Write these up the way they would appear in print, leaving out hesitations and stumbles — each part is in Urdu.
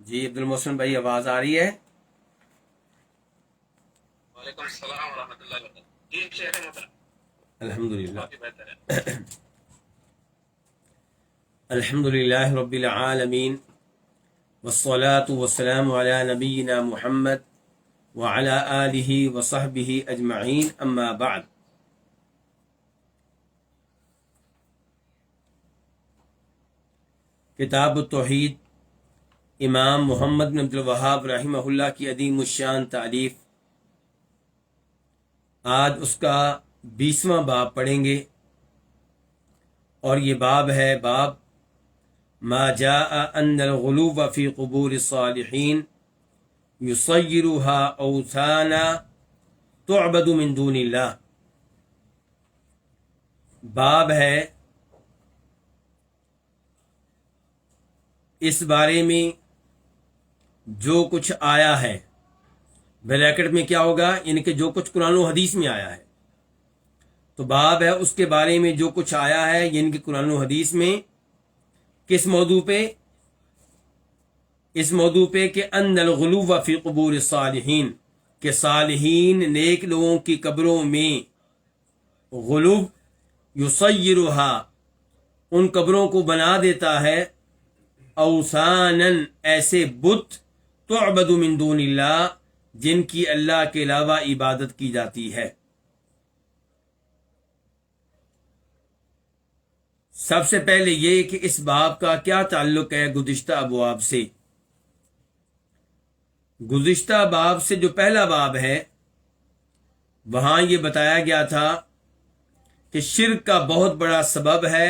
جی عبد المحسن بھائی آواز آ رہی ہے؟ وعلیکم السلام ورحمۃ اللہ وبرکاتہ. جی شیخ محترم الحمدللہ. کافی بہتر ہے. الحمدللہ رب العالمین والصلاة والسلام علی نبینا محمد وعلی آلہ وصحبہ اجمعین اما بعد. کتاب التوحید امام محمد بن عبد الوہاب رحمہ اللہ کی عظیم الشان تالیف. آج اس کا 20واں باب پڑھیں گے اور یہ باب ہے باب ما جاء ان الغلو فی قبور الصالحین یصیرها اوثانا تعبد من دون اللہ. باب ہے اس بارے میں جو کچھ آیا ہے، بریکٹ میں کیا ہوگا، یعنی کہ جو کچھ قرآن و حدیث میں آیا ہے. تو باب ہے اس کے بارے میں جو کچھ آیا ہے یعنی کہ قرآن و حدیث میں. کس موضوع پہ؟ اس موضوع پہ کہ ان الغلو فی قبور الصالحین، کہ صالحین نیک لوگوں کی قبروں میں غلو یصیرها، ان قبروں کو بنا دیتا ہے، اوثانن، ایسے بت، تعبد من دون اللہ، جن کی اللہ کے علاوہ عبادت کی جاتی ہے. سب سے پہلے یہ کہ اس باب کا کیا تعلق ہے گزشتہ ابواب سے. گزشتہ باب سے جو پہلا باب ہے وہاں یہ بتایا گیا تھا کہ شرک کا بہت بڑا سبب ہے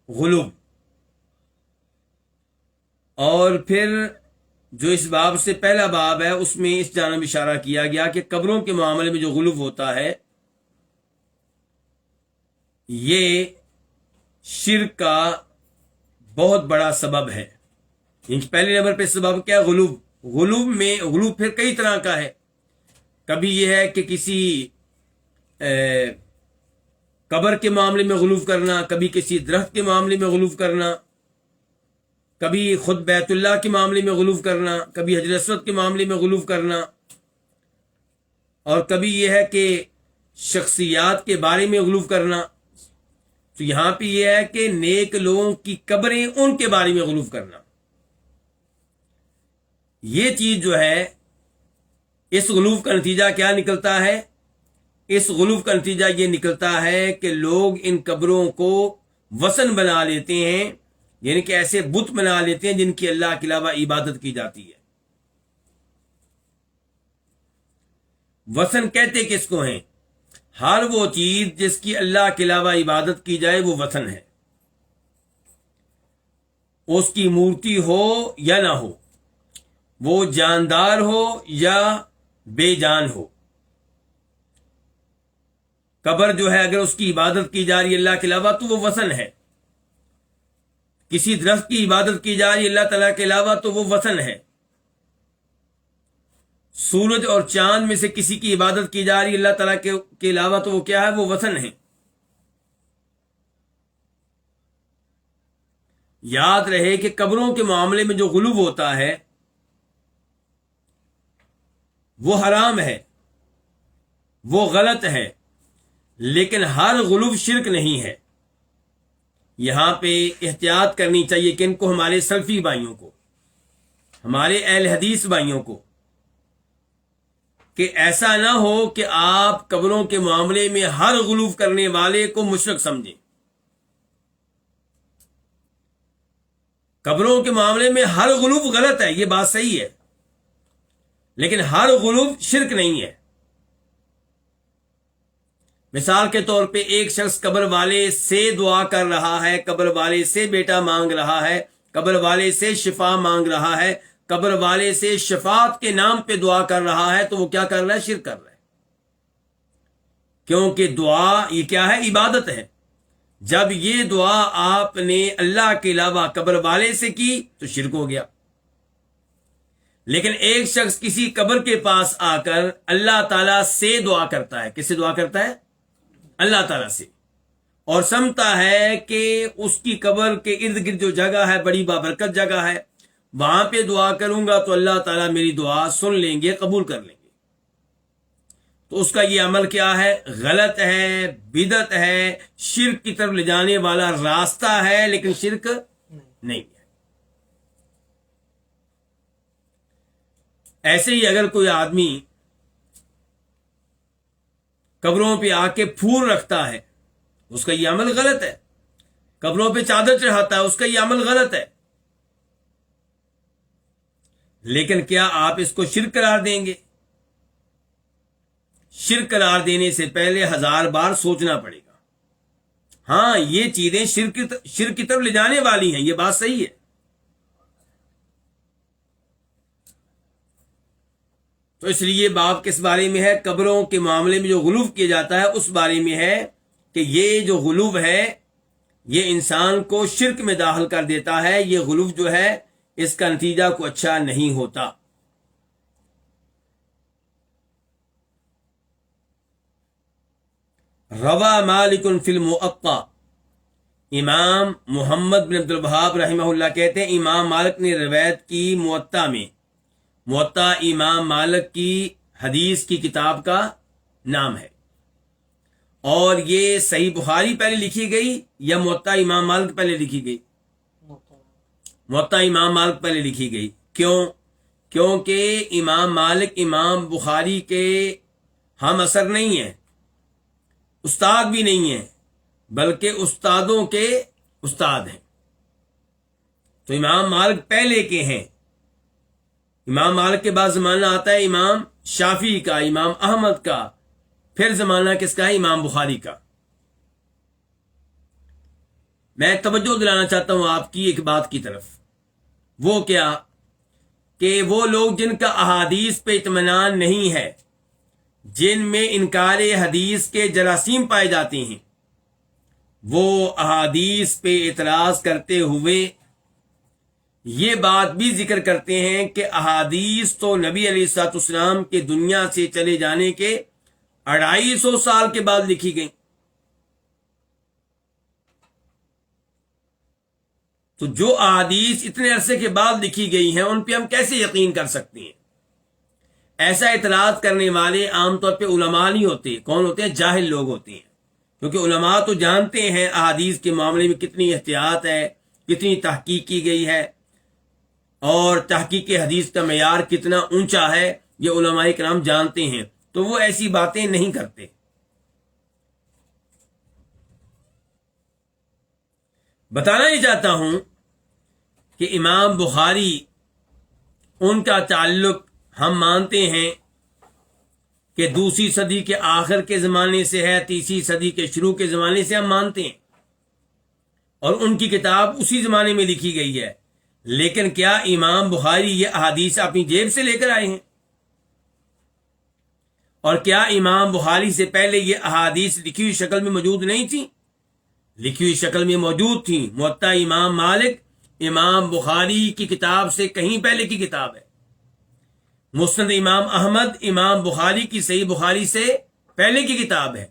غلو، اور پھر جو اس باب سے پہلا باب ہے اس میں اس جانب اشارہ کیا گیا کہ قبروں کے معاملے میں جو غلو ہوتا ہے یہ شرک کا بہت بڑا سبب ہے. پہلے نمبر پہ سبب کیا ہے؟ غلو. غلو پھر کئی طرح کا ہے. کبھی یہ ہے کہ کسی قبر کے معاملے میں غلو کرنا، کبھی کسی درخت کے معاملے میں غلو کرنا، کبھی خود بیت اللہ کے معاملے میں غلو کرنا، کبھی حجر اسود کے معاملے میں غلو کرنا، اور کبھی یہ ہے کہ شخصیات کے بارے میں غلو کرنا. تو یہاں پہ یہ ہے کہ نیک لوگوں کی قبریں، ان کے بارے میں غلو کرنا. یہ چیز جو ہے، اس غلو کا نتیجہ کیا نکلتا ہے؟ اس غلو کا نتیجہ یہ نکلتا ہے کہ لوگ ان قبروں کو وثن بنا لیتے ہیں، یعنی کہ ایسے بت بنا لیتے ہیں جن کی اللہ کے علاوہ عبادت کی جاتی ہے. وثن کہتے کس کو ہیں؟ ہر وہ چیز جس کی اللہ کے علاوہ عبادت کی جائے وہ وثن ہے. اس کی مورتی ہو یا نہ ہو، وہ جاندار ہو یا بے جان ہو. قبر جو ہے اگر اس کی عبادت کی جا رہی ہے اللہ کے علاوہ تو وہ وثن ہے. کسی درخت کی عبادت کی جا رہی ہے اللہ تعالیٰ کے علاوہ تو وہ وثن ہے. سورج اور چاند میں سے کسی کی عبادت کی جا رہی ہے اللہ تعالیٰ کے علاوہ تو وہ کیا ہے؟ وہ وثن ہے. یاد رہے کہ قبروں کے معاملے میں جو غلو ہوتا ہے وہ حرام ہے، وہ غلط ہے، لیکن ہر غلو شرک نہیں ہے. یہاں پہ احتیاط کرنی چاہیے کہ ان کو، ہمارے سلفی بھائیوں کو، ہمارے اہل حدیث بھائیوں کو، کہ ایسا نہ ہو کہ آپ قبروں کے معاملے میں ہر غلو کرنے والے کو مشرک سمجھیں. قبروں کے معاملے میں ہر غلو غلط ہے، یہ بات صحیح ہے، لیکن ہر غلو شرک نہیں ہے. مثال کے طور پہ ایک شخص قبر والے سے دعا کر رہا ہے، قبر والے سے بیٹا مانگ رہا ہے، قبر والے سے شفا مانگ رہا ہے، قبر والے سے شفاعت کے نام پہ دعا کر رہا ہے، تو وہ کیا کر رہا ہے؟ شرک کر رہا ہے. کیونکہ دعا یہ کیا ہے؟ عبادت ہے. جب یہ دعا آپ نے اللہ کے علاوہ قبر والے سے کی تو شرک ہو گیا. لیکن ایک شخص کسی قبر کے پاس آ کر اللہ تعالیٰ سے دعا کرتا ہے. کس سے دعا کرتا ہے؟ اللہ تعالیٰ سے. اور سمجھتا ہے کہ اس کی قبر کے ارد گرد جو جگہ ہے بڑی بابرکت جگہ ہے، وہاں پہ دعا کروں گا تو اللہ تعالیٰ میری دعا سن لیں گے، قبول کر لیں گے، تو اس کا یہ عمل کیا ہے؟ غلط ہے، بدعت ہے، شرک کی طرف لے جانے والا راستہ ہے، لیکن شرک نہیں ہے۔ ایسے ہی اگر کوئی آدمی قبروں پہ آ کے پھول رکھتا ہے، اس کا یہ عمل غلط ہے۔ قبروں پہ چادر چڑھاتا ہے، اس کا یہ عمل غلط ہے۔ لیکن کیا آپ اس کو شرک قرار دیں گے؟ شرک قرار دینے سے پہلے 1000 بار سوچنا پڑے گا۔ ہاں، یہ چیزیں شرک کی طرف لے جانے والی ہیں، یہ بات صحیح ہے۔ تو اس لیے باب کس بارے میں ہے؟ قبروں کے معاملے میں جو غلو کیا جاتا ہے اس بارے میں ہے کہ یہ جو غلو ہے یہ انسان کو شرک میں داخل کر دیتا ہے۔ یہ غلو جو ہے اس کا نتیجہ کو اچھا نہیں ہوتا۔ روا مالک فی الموطا، امام محمد بن عبد الوہاب رحمہ اللہ کہتے ہیں امام مالک نے روایت کی موطا میں۔ موطا امام مالک کی حدیث کی کتاب کا نام ہے، اور یہ صحیح بخاری پہلے لکھی گئی یا موطا امام مالک پہلے لکھی گئی؟ موطا امام مالک پہلے لکھی گئی۔ کیوں؟ کیونکہ امام مالک امام بخاری کے ہم اثر نہیں ہیں، استاد بھی نہیں ہیں، بلکہ استادوں کے استاد ہیں۔ تو امام مالک پہلے کے ہیں۔ امام مالک کے بعد زمانہ آتا ہے امام شافعی کا، امام احمد کا، پھر زمانہ کس کا ہے؟ امام بخاری کا۔ میں توجہ دلانا چاہتا ہوں آپ کی ایک بات کی طرف، وہ کیا کہ وہ لوگ جن کا احادیث پہ اطمینان نہیں ہے، جن میں انکار حدیث کے جراثیم پائے جاتے ہیں، وہ احادیث پہ اعتراض کرتے ہوئے یہ بات بھی ذکر کرتے ہیں کہ احادیث تو نبی علیہ الصلوۃ والسلام کے دنیا سے چلے جانے کے 250 سال کے بعد لکھی گئی۔ تو جو احادیث اتنے عرصے کے بعد لکھی گئی ہیں ان پہ ہم کیسے یقین کر سکتے ہیں؟ ایسا اعتراض کرنے والے عام طور پہ علماء نہیں ہوتے۔ کون ہوتے ہیں؟ جاہل لوگ ہوتے ہیں، کیونکہ علماء تو جانتے ہیں احادیث کے معاملے میں کتنی احتیاط ہے، کتنی تحقیق کی گئی ہے، اور تحقیق حدیث کا معیار کتنا اونچا ہے، یہ علماء کرام جانتے ہیں، تو وہ ایسی باتیں نہیں کرتے۔ بتانا ہی چاہتا ہوں کہ امام بخاری، ان کا تعلق ہم مانتے ہیں کہ 2 صدی کے آخر کے زمانے سے ہے، 3 صدی کے شروع کے زمانے سے ہم مانتے ہیں، اور ان کی کتاب اسی زمانے میں لکھی گئی ہے۔ لیکن کیا امام بخاری یہ احادیث اپنی جیب سے لے کر آئے ہیں؟ اور کیا امام بخاری سے پہلے یہ احادیث لکھی ہوئی شکل میں موجود نہیں تھی؟ لکھی ہوئی شکل میں موجود تھی۔ موطا امام مالک امام بخاری کی کتاب سے کہیں پہلے کی کتاب ہے۔ مسند امام احمد امام بخاری کی صحیح بخاری سے پہلے کی کتاب ہے۔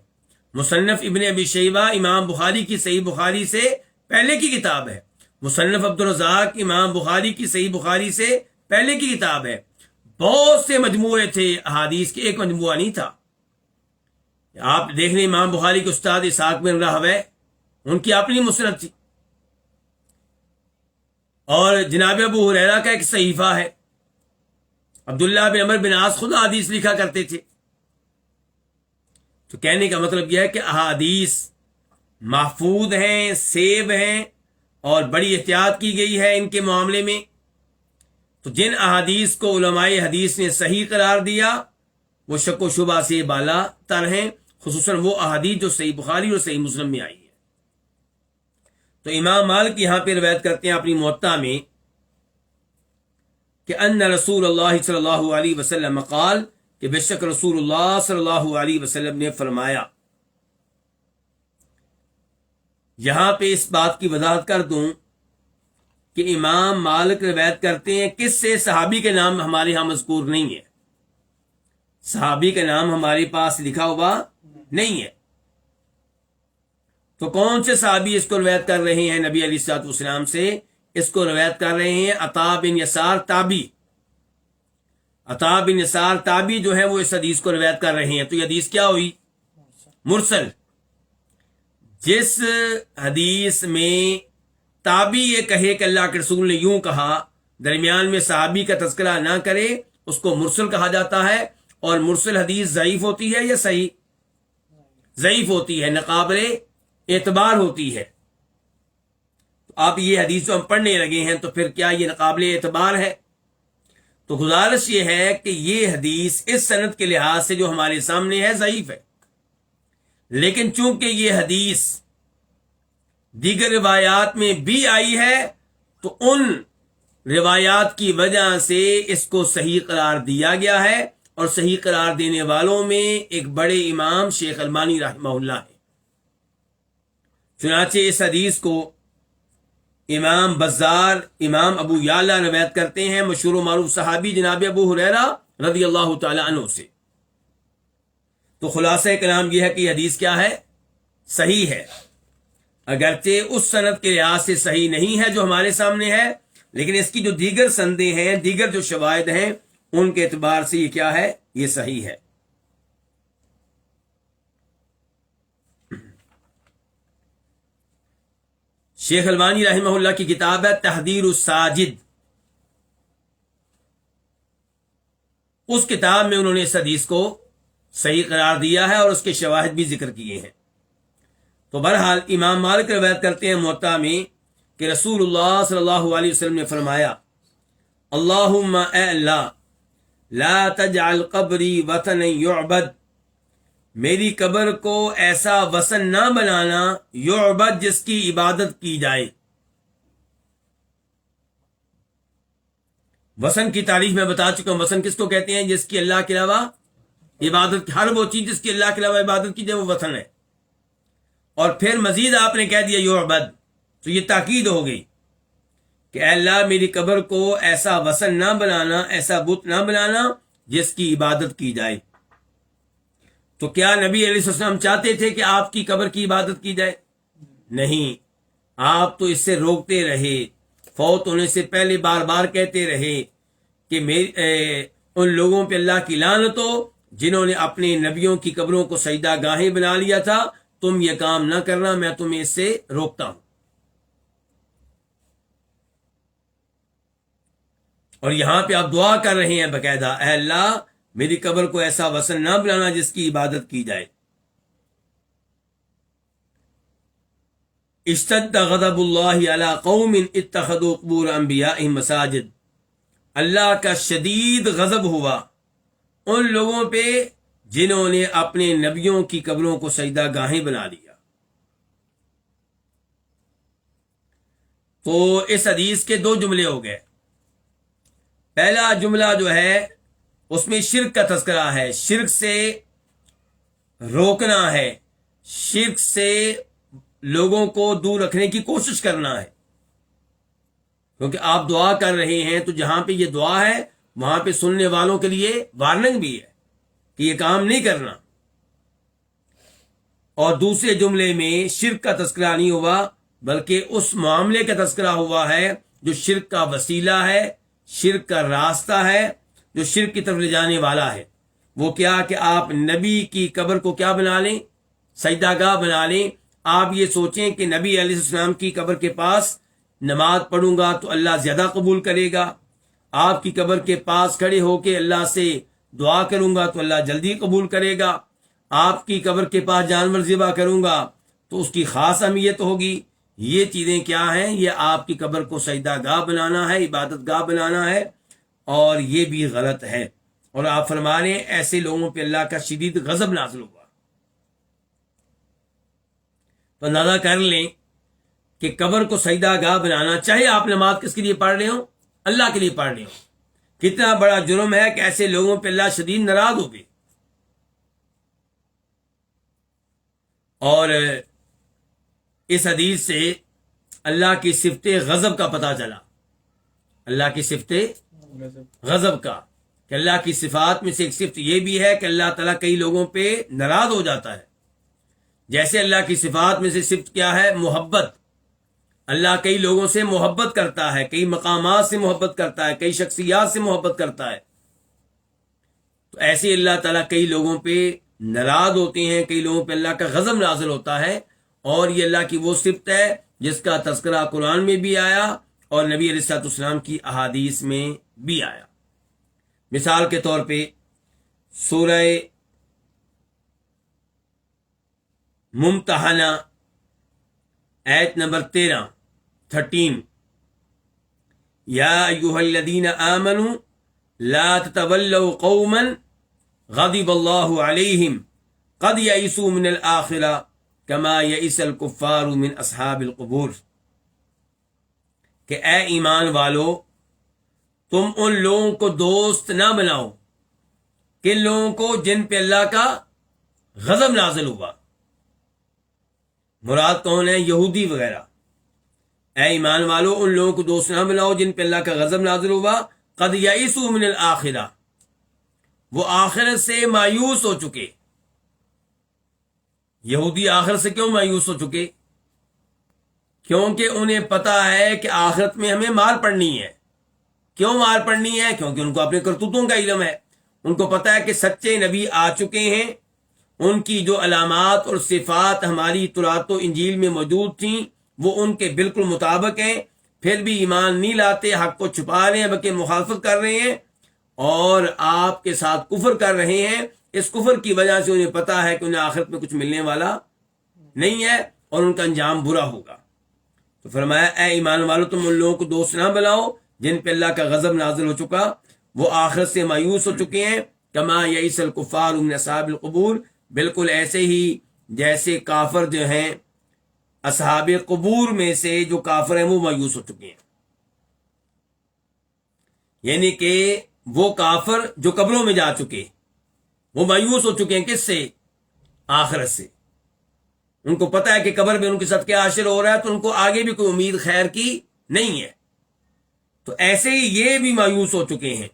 مصنف ابن ابی شیبہ امام بخاری کی صحیح بخاری سے پہلے کی کتاب ہے۔ مصنف عبدالرزاق امام بخاری کی صحیح بخاری سے پہلے کی کتاب ہے۔ بہت سے مجموعے تھے احادیث کے، ایک مجموعہ نہیں تھا۔ آپ دیکھ لیں امام بخاری کے استاد اسحاق بن راہویہ، ان کی اپنی مسند تھی، اور جناب ابو ہریرہ کا ایک صحیفہ ہے۔ عبداللہ بن عمر بن عاص خود احادیث لکھا کرتے تھے۔ تو کہنے کا مطلب یہ ہے کہ احادیث محفوظ ہیں، سیب ہیں، اور بڑی احتیاط کی گئی ہے ان کے معاملے میں۔ تو جن احادیث کو علماء حدیث نے صحیح قرار دیا وہ شک و شبہ سے بالا تر ہیں، خصوصاً وہ احادیث جو صحیح بخاری اور صحیح مسلم میں آئی ہے۔ تو امام مالک یہاں پہ روایت کرتے ہیں اپنی موطا میں کہ ان رسول اللہ صلی اللہ علیہ وسلم قال، کہ بے شک رسول اللہ صلی اللہ علیہ وسلم نے فرمایا۔ یہاں پہ اس بات کی وضاحت کر دوں کہ امام مالک روایت کرتے ہیں کس سے؟ صحابی کے نام ہمارے ہاں مذکور نہیں ہے، صحابی کا نام ہمارے پاس لکھا ہوا نہیں ہے۔ تو کون سے صحابی اس کو روایت کر رہے ہیں نبی علیہ الصلوۃ والسلام سے؟ اس کو روایت کر رہے ہیں عطا بن یسار تابی. عطا بن یسار تابی جو ہے وہ اس حدیث کو روایت کر رہے ہیں. تو یہ حدیث کیا ہوئی؟ مرسل. جس حدیث میں تابی یہ کہے کہ اللہ کے رسول نے یوں کہا، درمیان میں صحابی کا تذکرہ نہ کرے، اس کو مرسل کہا جاتا ہے. اور مرسل حدیث ضعیف ہوتی ہے یا صحیح؟ ضعیف ہوتی ہے، ناقابل اعتبار ہوتی ہے. تو آپ یہ حدیث جو ہم پڑھنے لگے ہیں تو پھر کیا یہ ناقابل اعتبار ہے؟ تو گزارش یہ ہے کہ یہ حدیث اس سند کے لحاظ سے جو ہمارے سامنے ہے ضعیف ہے، لیکن چونکہ یہ حدیث دیگر روایات میں بھی آئی ہے تو ان روایات کی وجہ سے اس کو صحیح قرار دیا گیا ہے. اور صحیح قرار دینے والوں میں ایک بڑے امام شیخ البانی رحمہ اللہ ہے. چنانچہ اس حدیث کو امام بزار، امام ابو یعلا روایت کرتے ہیں مشہور و معروف صحابی جناب ابو ہریرہ رضی اللہ تعالی عنہ سے. تو خلاصہ کلام یہ ہے کہ یہ حدیث کیا ہے؟ صحیح ہے. اگرچہ اس سند کے لحاظ سے صحیح نہیں ہے جو ہمارے سامنے ہے، لیکن اس کی جو دیگر سندیں ہیں، دیگر جو شواہد ہیں، ان کے اعتبار سے یہ کیا ہے؟ یہ صحیح ہے. شیخ البانی رحمہ اللہ کی کتاب ہے تحذیر الساجد. اس کتاب میں انہوں نے اس حدیث کو صحیح قرار دیا ہے اور اس کے شواہد بھی ذکر کیے ہیں. تو بہرحال امام مالک روایت کرتے ہیں موطا میں کہ رسول اللہ صلی اللہ علیہ وسلم نے فرمایا، اللہم اے اللہ، لا تجعل قبری وطن یعبد، میری قبر کو ایسا وثن نہ بنانا یعبد جس کی عبادت کی جائے. وثن کی تعریف میں بتا چکا ہوں. وثن کس کو کہتے ہیں؟ جس کی اللہ کے علاوہ عبادت، ہر وہ چیز جس کی اللہ کے علاوہ عبادت کی جائے وہ وثن ہے. اور پھر مزید آپ نے کہہ دیا یعبد، تو یہ تاکید ہو گئی کہ اے اللہ میری قبر کو ایسا وثن نہ بنانا، ایسا بت نہ بنانا جس کی عبادت کی جائے. تو کیا نبی علیہ السلام چاہتے تھے کہ آپ کی قبر کی عبادت کی جائے؟ نہیں، آپ تو اس سے روکتے رہے. فوت ہونے سے پہلے بار بار کہتے رہے کہ ان لوگوں پہ اللہ کی لعنت ہو جنہوں نے اپنے نبیوں کی قبروں کو سجدہ گاہیں بنا لیا تھا. تم یہ کام نہ کرنا، میں تمہیں اس سے روکتا ہوں. اور یہاں پہ آپ دعا کر رہے ہیں باقاعدہ، اے اللہ میری قبر کو ایسا وثن نہ بنانا جس کی عبادت کی جائے. اشتد غضب اللہ علی قوم اتخذوا قبور انبیائہم مساجد، اللہ کا شدید غضب ہوا ان لوگوں پہ جنہوں نے اپنے نبیوں کی قبروں کو سجدہ گاہیں بنا لیا. تو اس حدیث کے دو جملے ہو گئے. پہلا جملہ جو ہے اس میں شرک کا تذکرہ ہے، شرک سے روکنا ہے، شرک سے لوگوں کو دور رکھنے کی کوشش کرنا ہے. کیونکہ آپ دعا کر رہے ہیں تو جہاں پہ یہ دعا ہے وہاں پہ سننے والوں کے لیے وارننگ بھی ہے کہ یہ کام نہیں کرنا. اور دوسرے جملے میں شرک کا تذکرہ نہیں ہوا بلکہ اس معاملے کا تذکرہ ہوا ہے جو شرک کا وسیلہ ہے، شرک کا راستہ ہے، جو شرک کی طرف لے جانے والا ہے. وہ کیا کہ آپ نبی کی قبر کو کیا بنا لیں؟ سجدہ گاہ بنا لیں. آپ یہ سوچیں کہ نبی علیہ السلام کی قبر کے پاس نماز پڑھوں گا تو اللہ زیادہ قبول کرے گا، آپ کی قبر کے پاس کھڑے ہو کے اللہ سے دعا کروں گا تو اللہ جلدی قبول کرے گا، آپ کی قبر کے پاس جانور ذبح کروں گا تو اس کی خاص اہمیت ہوگی. یہ چیزیں کیا ہیں؟ یہ آپ کی قبر کو سجدہ گاہ بنانا ہے، عبادت گاہ بنانا ہے، اور یہ بھی غلط ہے. اور آپ فرما رہے ہیں ایسے لوگوں پہ اللہ کا شدید غضب نازل ہوا. تو اندازہ کر لیں کہ قبر کو سجدہ گاہ بنانا، چاہے آپ نماز کس کے لیے پڑھ رہے ہو، اللہ کے لیے پڑھ رہے ہو، کتنا بڑا جرم ہے کہ ایسے لوگوں پہ اللہ شدید ناراض ہو گئے. اور اس حدیث سے اللہ کی صفت غضب کا پتہ چلا، اللہ کی صفت غضب کا، کہ اللہ کی صفات میں سے ایک صفت یہ بھی ہے کہ اللہ تعالیٰ کئی لوگوں پہ ناراض ہو جاتا ہے. جیسے اللہ کی صفات میں سے صفت کیا ہے؟ محبت. اللہ کئی لوگوں سے محبت کرتا ہے، کئی مقامات سے محبت کرتا ہے، کئی شخصیات سے محبت کرتا ہے، تو ایسے اللہ تعالیٰ کئی لوگوں پہ ناراض ہوتے ہیں، کئی لوگوں پہ اللہ کا غضب نازل ہوتا ہے، اور یہ اللہ کی وہ صفت ہے جس کا تذکرہ قرآن میں بھی آیا اور نبی علیہ الصلوۃ والسلام کی احادیث میں بھی آیا۔ مثال کے طور پہ سورہ ممتحنہ آیت نمبر 13 یا ایھا الذین آمنوا لا تتولوا قوما غضب اللہ علیہم قد یئسوا من الآخرہ کما یئس الکفار من اصحاب القبور، کہ اے ایمان والو تم ان لوگوں کو دوست نہ بناؤ، کن لوگوں کو؟ جن پہ اللہ کا غضب نازل ہوا۔ مراد کون ہے؟ یہودی وغیرہ۔ اے ایمان والو ان لوگوں کو دوست نہ بناؤ جن پہ اللہ کا غضب نازل ہوا، قد یئسوا من الآخرہ، وہ آخرت سے مایوس ہو چکے۔ یہودی آخرت سے کیوں مایوس ہو چکے؟ کیونکہ انہیں پتا ہے کہ آخرت میں ہمیں مار پڑنی ہے۔ کیوں مار پڑنی ہے؟ کیونکہ ان کو اپنے کرتوتوں کا علم ہے، ان کو پتا ہے کہ سچے نبی آ چکے ہیں، ان کی جو علامات اور صفات ہماری تورات و انجیل میں موجود تھیں وہ ان کے بالکل مطابق ہیں، پھر بھی ایمان نہیں لاتے، حق کو چھپا رہے ہیں، بلکہ مخالفت کر رہے ہیں اور آپ کے ساتھ کفر کر رہے ہیں۔ اس کفر کی وجہ سے انہیں پتا ہے کہ انہیں آخرت میں کچھ ملنے والا نہیں ہے اور ان کا انجام برا ہوگا۔ تو فرمایا اے ایمان والو تم ان لوگوں کو دوست نہ بناؤ جن پہ اللہ کا غضب نازل ہو چکا، وہ آخرت سے مایوس ہو چکے ہیں، کما یئس الکفار من اصحاب القبور، بالکل ایسے ہی جیسے کافر جو ہیں اصحاب قبور میں سے جو کافر ہیں وہ مایوس ہو چکے ہیں۔ یعنی کہ وہ کافر جو قبروں میں جا چکے وہ مایوس ہو چکے ہیں، کس سے؟ آخرت سے۔ ان کو پتا ہے کہ قبر میں ان کے ساتھ کیا حشر ہو رہا ہے، تو ان کو آگے بھی کوئی امید خیر کی نہیں ہے، تو ایسے ہی یہ بھی مایوس ہو چکے ہیں۔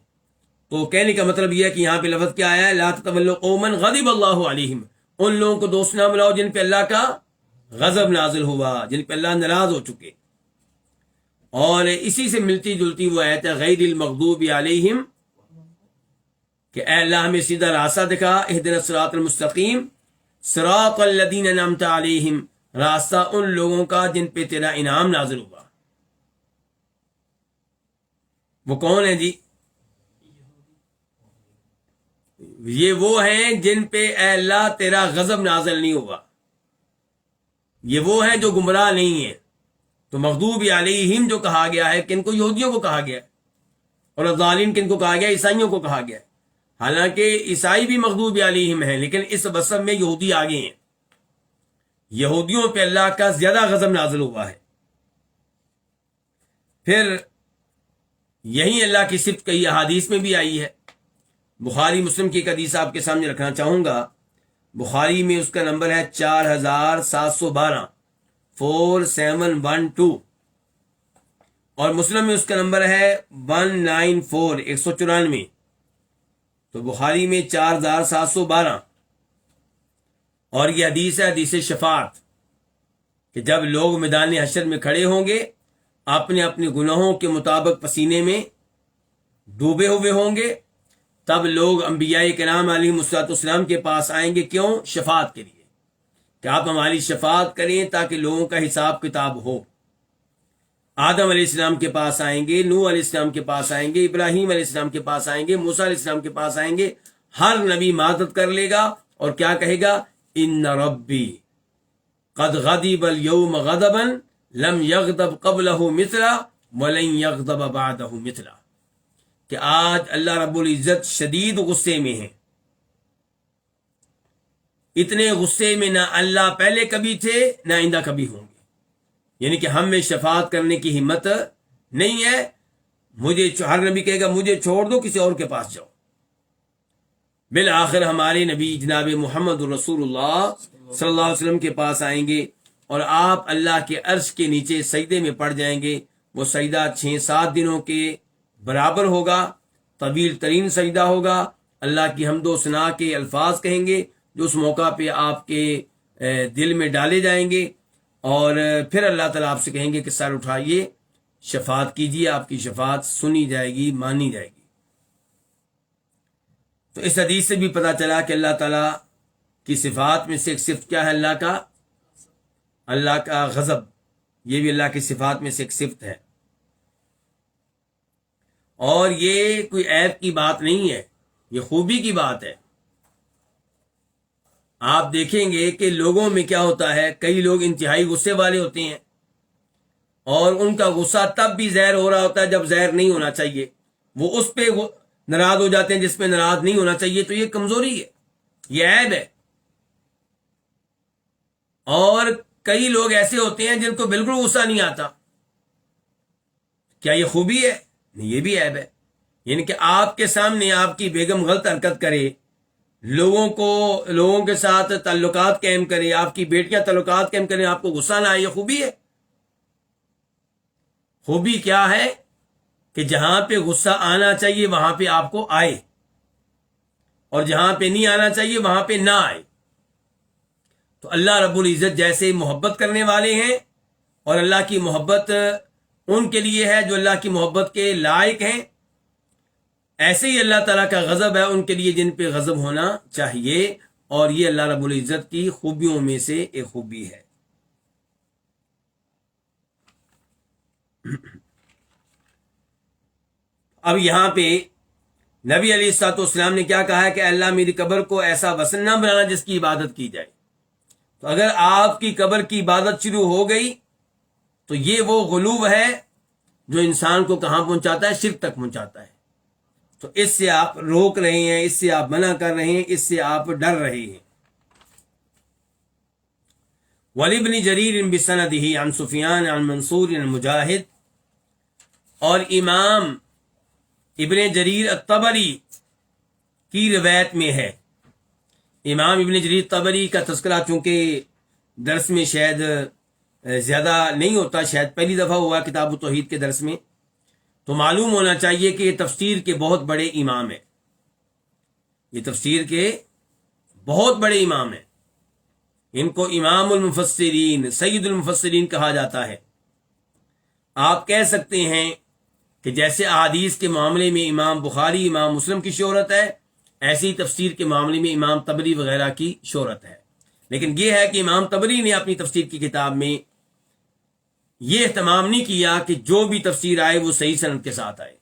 تو کہنے کا مطلب یہ ہے کہ یہاں پہ لفظ کیا آیا ہے؟ لا تتولوا قوما غضب اللہ علیہم، ان لوگوں کو دوست نہ بناؤ جن پہ اللہ کا غضب نازل ہوا، جن پہ اللہ ناراض ہو چکے۔ اور اسی سے ملتی جلتی وہ آیت ہے غیر المغضوب علیہم، کہ اے اللہ ہمیں سیدھا راستہ دکھا، اہدنا الصراط المستقیم، صراط الذین انعمت علیہم، راستہ ان لوگوں کا جن پہ تیرا انعام نازل ہوا۔ وہ کون ہے جی؟ یہ وہ ہیں جن پہ اے اللہ تیرا غضب نازل نہیں ہوا، یہ وہ ہیں جو گمراہ نہیں ہیں۔ تو مغضوب علیہم جو کہا گیا ہے کن کو؟ یہودیوں کو کہا گیا ہے، اور الضالین کن کو کہا گیا؟ عیسائیوں کو کہا گیا ہے۔ حالانکہ عیسائی بھی مغضوب علیہم ہیں، لیکن اس وصف میں یہودی آگے ہیں، یہودیوں پہ اللہ کا زیادہ غضب نازل ہوا ہے۔ پھر یہی اللہ کی صفت کئی احادیث میں بھی آئی ہے۔ بخاری مسلم کی ایک حدیث آپ کے سامنے رکھنا چاہوں گا۔ بخاری میں اس کا نمبر ہے 4712 4712، اور مسلم میں اس کا نمبر ہے 194 194۔ تو بخاری میں 4712، اور یہ حدیث ہے حدیث شفاعت، کہ جب لوگ میدان حشر میں کھڑے ہوں گے اپنے اپنے گناہوں کے مطابق پسینے میں ڈوبے ہوئے ہوں گے، تب لوگ انبیاء کرام علیہم الصلوۃ والسلام کے پاس آئیں گے۔ کیوں؟ شفاعت کے لیے، کہ آپ ہماری شفاعت کریں تاکہ لوگوں کا حساب کتاب ہو۔ آدم علیہ السلام کے پاس آئیں گے، نوح علیہ السلام کے پاس آئیں گے، ابراہیم علیہ السلام کے پاس آئیں گے، موسیٰ علیہ السلام کے پاس آئیں گے۔ ہر نبی معذرت کر لے گا اور کیا کہے گا؟ ان ربی قد غضب اليوم غضبا لم یغضب قبلہ مثلا ولن یغضب بعدہ مثلا، کہ آج اللہ رب العزت شدید غصے میں ہیں، اتنے غصے میں نہ اللہ پہلے کبھی تھے نہ آئندہ کبھی ہوں گے۔ یعنی کہ ہم میں شفاعت کرنے کی ہمت نہیں ہے۔ مجھے ہر نبی کہے گا مجھے چھوڑ دو، کسی اور کے پاس جاؤ۔ بالآخر ہمارے نبی جناب محمد رسول اللہ صلی اللہ علیہ وسلم کے پاس آئیں گے، اور آپ اللہ کے عرش کے نیچے سجدے میں پڑ جائیں گے۔ وہ سجدہ 6-7 دنوں کے برابر ہوگا، طویل ترین سجدہ ہوگا۔ اللہ کی حمد و ثنا کے الفاظ کہیں گے جو اس موقع پہ آپ کے دل میں ڈالے جائیں گے، اور پھر اللہ تعالیٰ آپ سے کہیں گے کہ سر اٹھائیے، شفاعت کیجیے، آپ کی شفاعت سنی جائے گی، مانی جائے گی۔ تو اس حدیث سے بھی پتہ چلا کہ اللہ تعالیٰ کی صفات میں سے ایک صفت کیا ہے؟ اللہ کا غضب، یہ بھی اللہ کی صفات میں سے ایک صفت ہے، اور یہ کوئی عیب کی بات نہیں ہے، یہ خوبی کی بات ہے۔ آپ دیکھیں گے کہ لوگوں میں کیا ہوتا ہے، کئی لوگ انتہائی غصے والے ہوتے ہیں، اور ان کا غصہ تب بھی ظاہر ہو رہا ہوتا ہے جب ظاہر نہیں ہونا چاہیے، وہ اس پہ ناراض ہو جاتے ہیں جس پہ ناراض نہیں ہونا چاہیے۔ تو یہ کمزوری ہے، یہ عیب ہے۔ اور کئی لوگ ایسے ہوتے ہیں جن کو بالکل غصہ نہیں آتا، کیا یہ خوبی ہے؟ نہیں، یہ بھی عیب ہے۔ یعنی کہ آپ کے سامنے آپ کی بیگم غلط حرکت کرے، لوگوں کے ساتھ تعلقات قائم کرے، آپ کی بیٹیاں تعلقات قائم کریں، آپ کو غصہ نہ آئے، یہ خوبی ہے؟ خوبی کیا ہے کہ جہاں پہ غصہ آنا چاہیے وہاں پہ آپ کو آئے، اور جہاں پہ نہیں آنا چاہیے وہاں پہ نہ آئے۔ تو اللہ رب العزت جیسے محبت کرنے والے ہیں، اور اللہ کی محبت ان کے لیے ہے جو اللہ کی محبت کے لائق ہیں، ایسے ہی اللہ تعالیٰ کا غضب ہے ان کے لیے جن پہ غضب ہونا چاہیے، اور یہ اللہ رب العزت کی خوبیوں میں سے ایک خوبی ہے۔ اب یہاں پہ نبی علیہ الصلوۃ والسلام نے کیا کہا ہے کہ اللہ میری قبر کو ایسا وثن نہ بنانا جس کی عبادت کی جائے۔ تو اگر آپ کی قبر کی عبادت شروع ہو گئی تو یہ وہ غلو ہے جو انسان کو کہاں پہنچاتا ہے؟ شرک تک پہنچاتا ہے۔ تو اس سے آپ روک رہے ہیں، اس سے آپ منع کر رہے ہیں، اس سے آپ ڈر رہے ہیں۔ وَلِبْنِ جَرِيرٍ بِسَنَدِهِ عن سفیان عن منصور عن مجاہد، اور امام ابن جریر الطبری کی روایت میں ہے۔ امام ابن جریر طبری کا تذکرہ چونکہ درس میں شاید زیادہ نہیں ہوتا، شاید پہلی دفعہ ہوا کتاب التوحید کے درس میں، تو معلوم ہونا چاہیے کہ یہ تفسیر کے بہت بڑے امام ہیں، یہ تفسیر کے بہت بڑے امام ہیں۔ ان کو امام المفسرین، سید المفسرین کہا جاتا ہے۔ آپ کہہ سکتے ہیں کہ جیسے احادیث کے معاملے میں امام بخاری، امام مسلم کی شہرت ہے، ایسی تفسیر کے معاملے میں امام طبری وغیرہ کی شہرت ہے۔ لیکن یہ ہے کہ امام طبری نے اپنی تفسیر کی کتاب میں یہ اہتمام نہیں کیا کہ جو بھی تفسیر آئے وہ صحیح سند کے ساتھ آئے،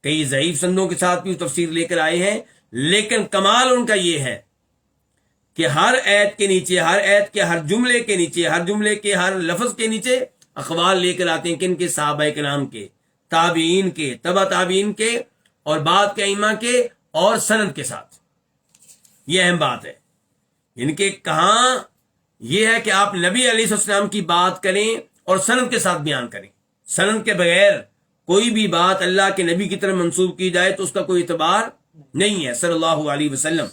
کئی ضعیف سندوں کے ساتھ بھی تفسیر لے کر آئے ہیں، لیکن کمال ان کا یہ ہے کہ ہر آیت کے نیچے، ہر آیت کے ہر جملے کے نیچے، ہر جملے کے ہر لفظ کے نیچے اقوال لے کر آتے ہیں، کن کے؟ صحابہ کرام کے، تابعین کے، تبع تابعین کے، اور بعد کے ائمہ کے، اور سند کے ساتھ۔ یہ اہم بات ہے، یعنی کہ کہاں یہ ہے کہ آپ نبی علیہ السلام کی بات کریں اور سند کے ساتھ بیان کریں۔ سند کے بغیر کوئی بھی بات اللہ کے نبی کی طرف منسوب کی جائے تو اس کا کوئی اعتبار نہیں ہے، صلی اللہ علیہ وسلم۔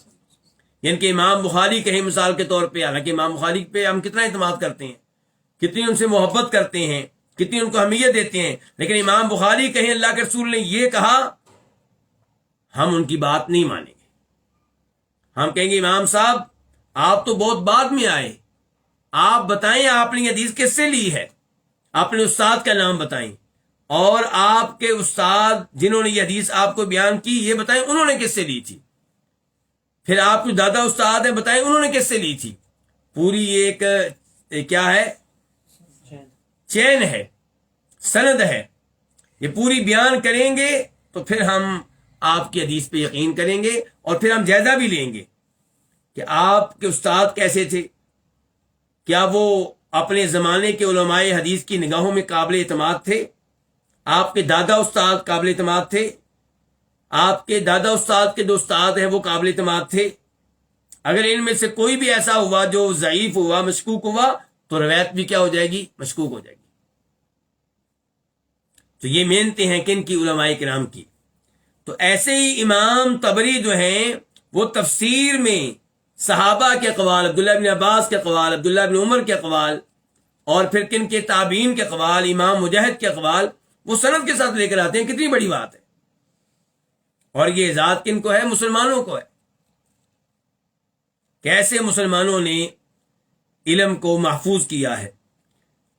یعنی کہ امام بخاری کہیں مثال کے طور پہ، حالانکہ امام بخاری پہ ہم کتنا اعتماد کرتے ہیں، کتنی ان سے محبت کرتے ہیں، کتنی ان کو اہمیت دیتے ہیں، لیکن امام بخاری کہیں اللہ کے رسول نے یہ کہا، ہم ان کی بات نہیں مانیں گے۔ ہم کہیں گے امام صاحب آپ تو بہت بعد میں آئے، آپ بتائیں آپ نے یہ حدیث کس سے لی ہے، اپنے استاد کا نام بتائیں، اور آپ کے استاد جنہوں نے یہ حدیث آپ کو بیان کی یہ بتائیں انہوں نے کس سے لی تھی، پھر آپ کو دادا استاد ہیں بتائیں انہوں نے کس سے لی تھی۔ پوری ایک کیا ہے؟ چین ہے، سند ہے، یہ پوری بیان کریں گے تو پھر ہم آپ کی حدیث پہ یقین کریں گے، اور پھر ہم جائزہ بھی لیں گے کہ آپ کے استاد کیسے تھے، کیا وہ اپنے زمانے کے علماء حدیث کی نگاہوں میں قابل اعتماد تھے، آپ کے دادا استاد قابل اعتماد تھے، آپ کے دادا استاد کے جو استاد ہیں وہ قابل اعتماد تھے۔ اگر ان میں سے کوئی بھی ایسا ہوا جو ضعیف ہوا، مشکوک ہوا، تو روایت بھی کیا ہو جائے گی؟ مشکوک ہو جائے گی۔ تو یہ محنتیں ہیں کن کی؟ علماء کرام کی۔ تو ایسے ہی امام طبری جو ہیں وہ تفسیر میں صحابہ کے اقوال، عبداللہ بن عباس کے اقوال، عبداللہ بن عمر کے اقوال، اور پھر کن کے؟ تابعین کے اقوال، امام مجاہد کے اقوال، وہ سند کے ساتھ لے کر آتے ہیں۔ کتنی بڑی بات ہے، اور یہ اعزاز کن کو ہے؟ مسلمانوں کو ہے۔ کیسے مسلمانوں نے علم کو محفوظ کیا ہے،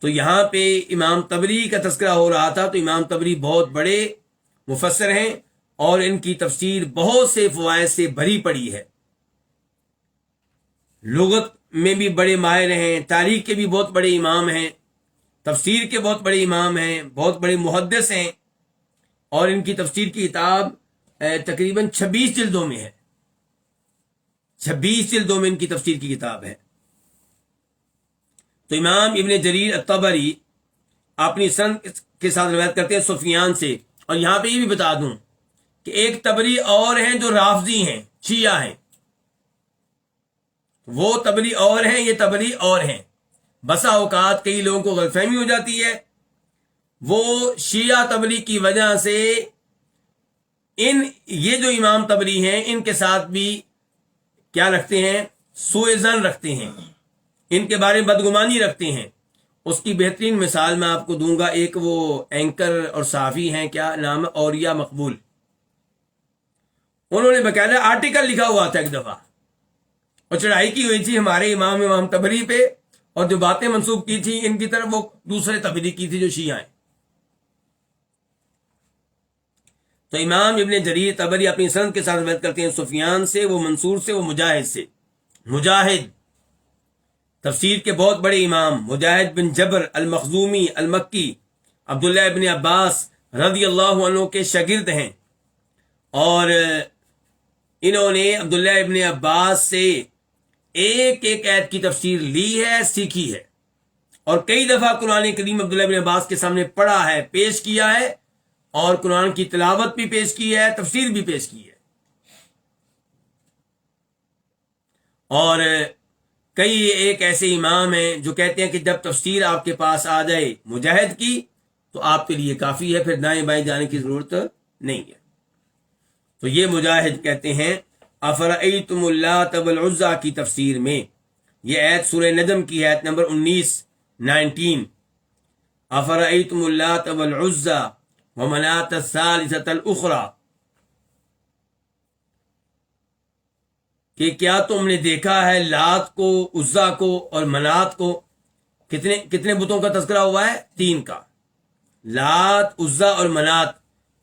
تو یہاں پہ امام طبری کا تذکرہ ہو رہا تھا، تو امام طبری بہت بڑے مفسر ہیں اور ان کی تفسیر بہت سے فوائد سے بھری پڑی ہے، لغت میں بھی بڑے ماہر ہیں، تاریخ کے بھی بہت بڑے امام ہیں، تفسیر کے بہت بڑے امام ہیں، بہت بڑے محدث ہیں، اور ان کی تفسیر کی کتاب تقریباً 26 جلدوں میں ہے، 26 جلدوں میں ان کی تفسیر کی کتاب ہے۔ تو امام ابن جریر الطبری اپنی سند کے ساتھ روایت کرتے ہیں سفیان سے، اور یہاں پہ یہ بھی بتا دوں کہ ایک طبری اور ہیں جو رافضی ہیں، شیعہ ہیں، وہ طبری اور ہیں، یہ طبری اور ہیں۔ بسا اوقات کئی لوگوں کو غلط فہمی ہو جاتی ہے، وہ شیعہ طبری کی وجہ سے یہ جو امام طبری ہیں ان کے ساتھ بھی کیا رکھتے ہیں، سوء ظن رکھتے ہیں، ان کے بارے میں بدگمانی رکھتے ہیں۔ اس کی بہترین مثال میں آپ کو دوں گا، ایک وہ اینکر اور صحافی ہیں، کیا نام ہے، اوریا مقبول، انہوں نے باقاعدہ آرٹیکل لکھا ہوا تھا ایک دفعہ، اور چڑھائی کی ہوئی تھی ہمارے امام طبری پہ، اور جو باتیں منسوب کی تھی ان کی طرف وہ دوسرے طبری کی تھی جو شیعہ ہیں۔ تو امام ابن جریر طبری اپنی سند کے ساتھ روایت کرتے ہیں سفیان سے، وہ منصور سے، وہ مجاہد سے۔ مجاہد تفسیر کے بہت بڑے امام، مجاہد بن جبر المخزومی المکی عبداللہ ابن عباس رضی اللہ عنہ کے شاگرد ہیں، اور انہوں نے عبداللہ ابن عباس سے ایک ایک آیت کی تفسیر لی ہے، سیکھی ہے، اور کئی دفعہ قرآن کریم عبداللہ ابن عباس کے سامنے پڑھا ہے، پیش کیا ہے، اور قرآن کی تلاوت بھی پیش کی ہے، تفسیر بھی پیش کی ہے۔ اور کئی ایک ایسے امام ہیں جو کہتے ہیں کہ جب تفسیر آپ کے پاس آ جائے مجاہد کی تو آپ کے لیے کافی ہے، پھر دائیں بائیں جانے کی ضرورت نہیں ہے۔ تو یہ مجاہد کہتے ہیں افرأیتم اللات والعزی کی تفسیر میں، یہ آیت سورہ نجم کی آیت نمبر 19 افرأیتم اللات والعزی ومناة الثالثة الاخرى، کہ کیا تم نے دیکھا ہے لات کو، عزا کو اور منات کو؟ کتنے بتوں کا تذکرہ ہوا ہے؟ 3 کا۔ لات، عزا اور منات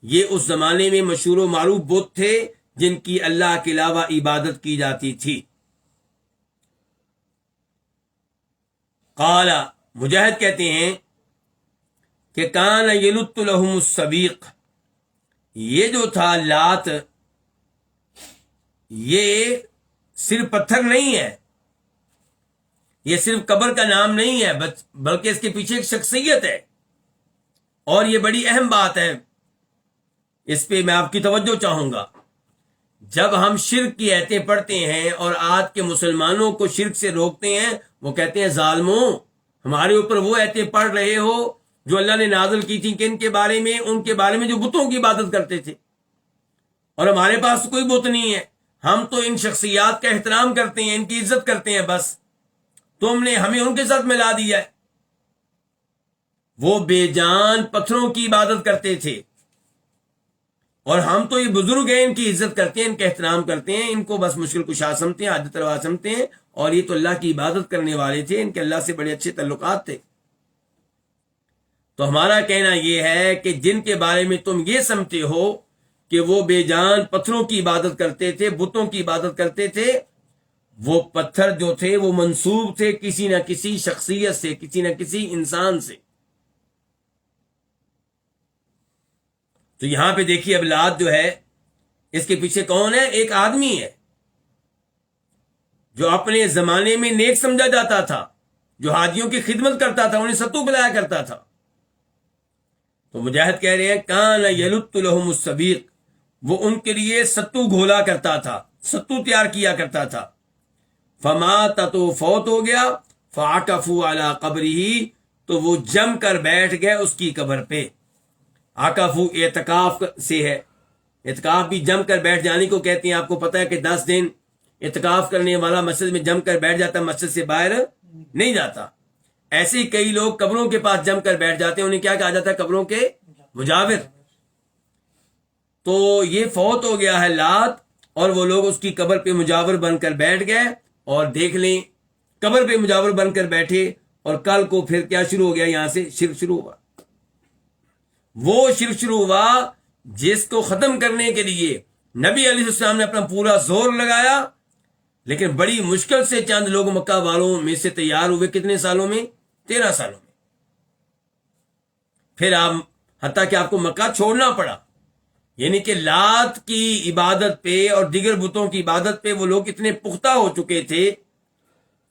یہ اس زمانے میں مشہور و معروف بت تھے جن کی اللہ کے علاوہ عبادت کی جاتی تھی۔ قال مجاہد کہتے ہیں کہ کان یلت لہم السبیق، یہ جو تھا لات، یہ صرف پتھر نہیں ہے، یہ صرف قبر کا نام نہیں ہے، بلکہ اس کے پیچھے ایک شخصیت ہے، اور یہ بڑی اہم بات ہے، اس پہ میں آپ کی توجہ چاہوں گا۔ جب ہم شرک کی آیتیں پڑھتے ہیں اور آج کے مسلمانوں کو شرک سے روکتے ہیں، وہ کہتے ہیں ظالموں، ہمارے اوپر وہ آیتیں پڑھ رہے ہو جو اللہ نے نازل کی تھی کہ ان کے بارے میں جو بتوں کی عبادت کرتے تھے، اور ہمارے پاس کوئی بت نہیں ہے، ہم تو ان شخصیات کا احترام کرتے ہیں، ان کی عزت کرتے ہیں، بس تم نے ہمیں ان کے ساتھ ملا دیا ہے۔ وہ بے جان پتھروں کی عبادت کرتے تھے، اور ہم تو یہ بزرگ ہیں، ان کی عزت کرتے ہیں، ان کا احترام کرتے ہیں، ان کو بس مشکل کشا سمجھتے ہیں، حاجت روا سمجھتے ہیں، اور یہ تو اللہ کی عبادت کرنے والے تھے، ان کے اللہ سے بڑے اچھے تعلقات تھے۔ تو ہمارا کہنا یہ ہے کہ جن کے بارے میں تم یہ سمجھتے ہو کہ وہ بے جان پتھروں کی عبادت کرتے تھے، بتوں کی عبادت کرتے تھے، وہ پتھر جو تھے وہ منسوب تھے کسی نہ کسی شخصیت سے، کسی نہ کسی انسان سے۔ تو یہاں پہ دیکھیے اب لات جو ہے، اس کے پیچھے کون ہے؟ ایک آدمی ہے جو اپنے زمانے میں نیک سمجھا جاتا تھا، جو حاجیوں کی خدمت کرتا تھا، انہیں ستو پلایا کرتا تھا۔ تو مجاہد کہہ رہے ہیں کان یلت لہم السبیق، وہ ان کے لیے ستو گھولا کرتا تھا، ستو تیار کیا کرتا تھا۔ فمات، تو فوت ہو گیا، فعکفوا علی قبرہ، تو وہ جم کر بیٹھ گئے اس کی قبر پہ۔ عکفو اعتکاف سے ہے، اعتکاف بھی جم کر بیٹھ جانے کو کہتے ہیں۔ آپ کو پتہ ہے کہ 10 دن اعتکاف کرنے والا مسجد میں جم کر بیٹھ جاتا، مسجد سے باہر نہیں جاتا۔ ایسے ہی کئی لوگ قبروں کے پاس جم کر بیٹھ جاتے ہیں، انہیں کیا کہا جاتا ہے؟ قبروں کے مجاور۔ تو یہ فوت ہو گیا ہے لات، اور وہ لوگ اس کی قبر پہ مجاور بن کر بیٹھ گئے، اور دیکھ لیں قبر پہ مجاور بن کر بیٹھے اور کل کو پھر کیا شروع ہو گیا؟ یہاں سے شرک شروع ہوا. وہ شرک شروع ہوا جس کو ختم کرنے کے لیے نبی علیہ السلام نے اپنا پورا زور لگایا، لیکن بڑی مشکل سے چند لوگ مکہ والوں میں سے تیار ہوئے. کتنے سالوں میں؟ 13 سالوں میں. پھر آپ حتیٰ کہ آپ کو مکہ چھوڑنا پڑا. یعنی کہ لات کی عبادت پہ اور دیگر بتوں کی عبادت پہ وہ لوگ اتنے پختہ ہو چکے تھے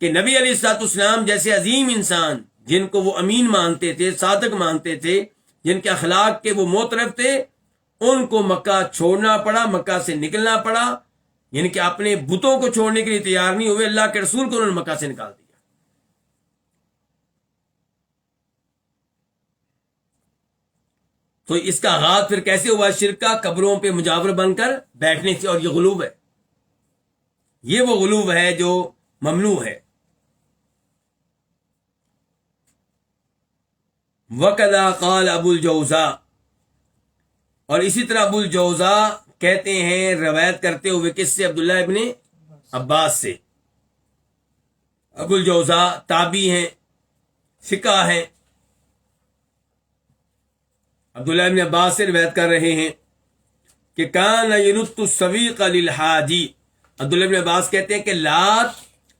کہ نبی علیہ الصلوۃ والسلام جیسے عظیم انسان جن کو وہ امین مانتے تھے، صادق مانتے تھے، جن کے اخلاق کے وہ معترف تھے، ان کو مکہ چھوڑنا پڑا، مکہ سے نکلنا پڑا. یعنی کہ اپنے بتوں کو چھوڑنے کے لیے تیار نہیں ہوئے، اللہ کے رسول کو انہوں نے مکہ سے نکال دیا. تو اس کا آغاز پھر کیسے ہوا شرک کا؟ قبروں پہ مجاور بن کر بیٹھنے سے. اور یہ غلوب ہے، یہ وہ غلوب ہے جو ممنوع ہے. وَكَذَا قَالَ ابو الجوزاء، اور اسی طرح ابو الجوزاء کہتے ہیں روایت کرتے ہوئے کس سے؟ عبداللہ ابن عباس سے. ابو الجوزاء تابعی ہیں، فقہ ہیں. عبداللہ ابن عباس سے روایت کر رہے ہیں کہ کان ینط السویق للحاجی. عبداللہ ابن عباس کہتے ہیں کہ لات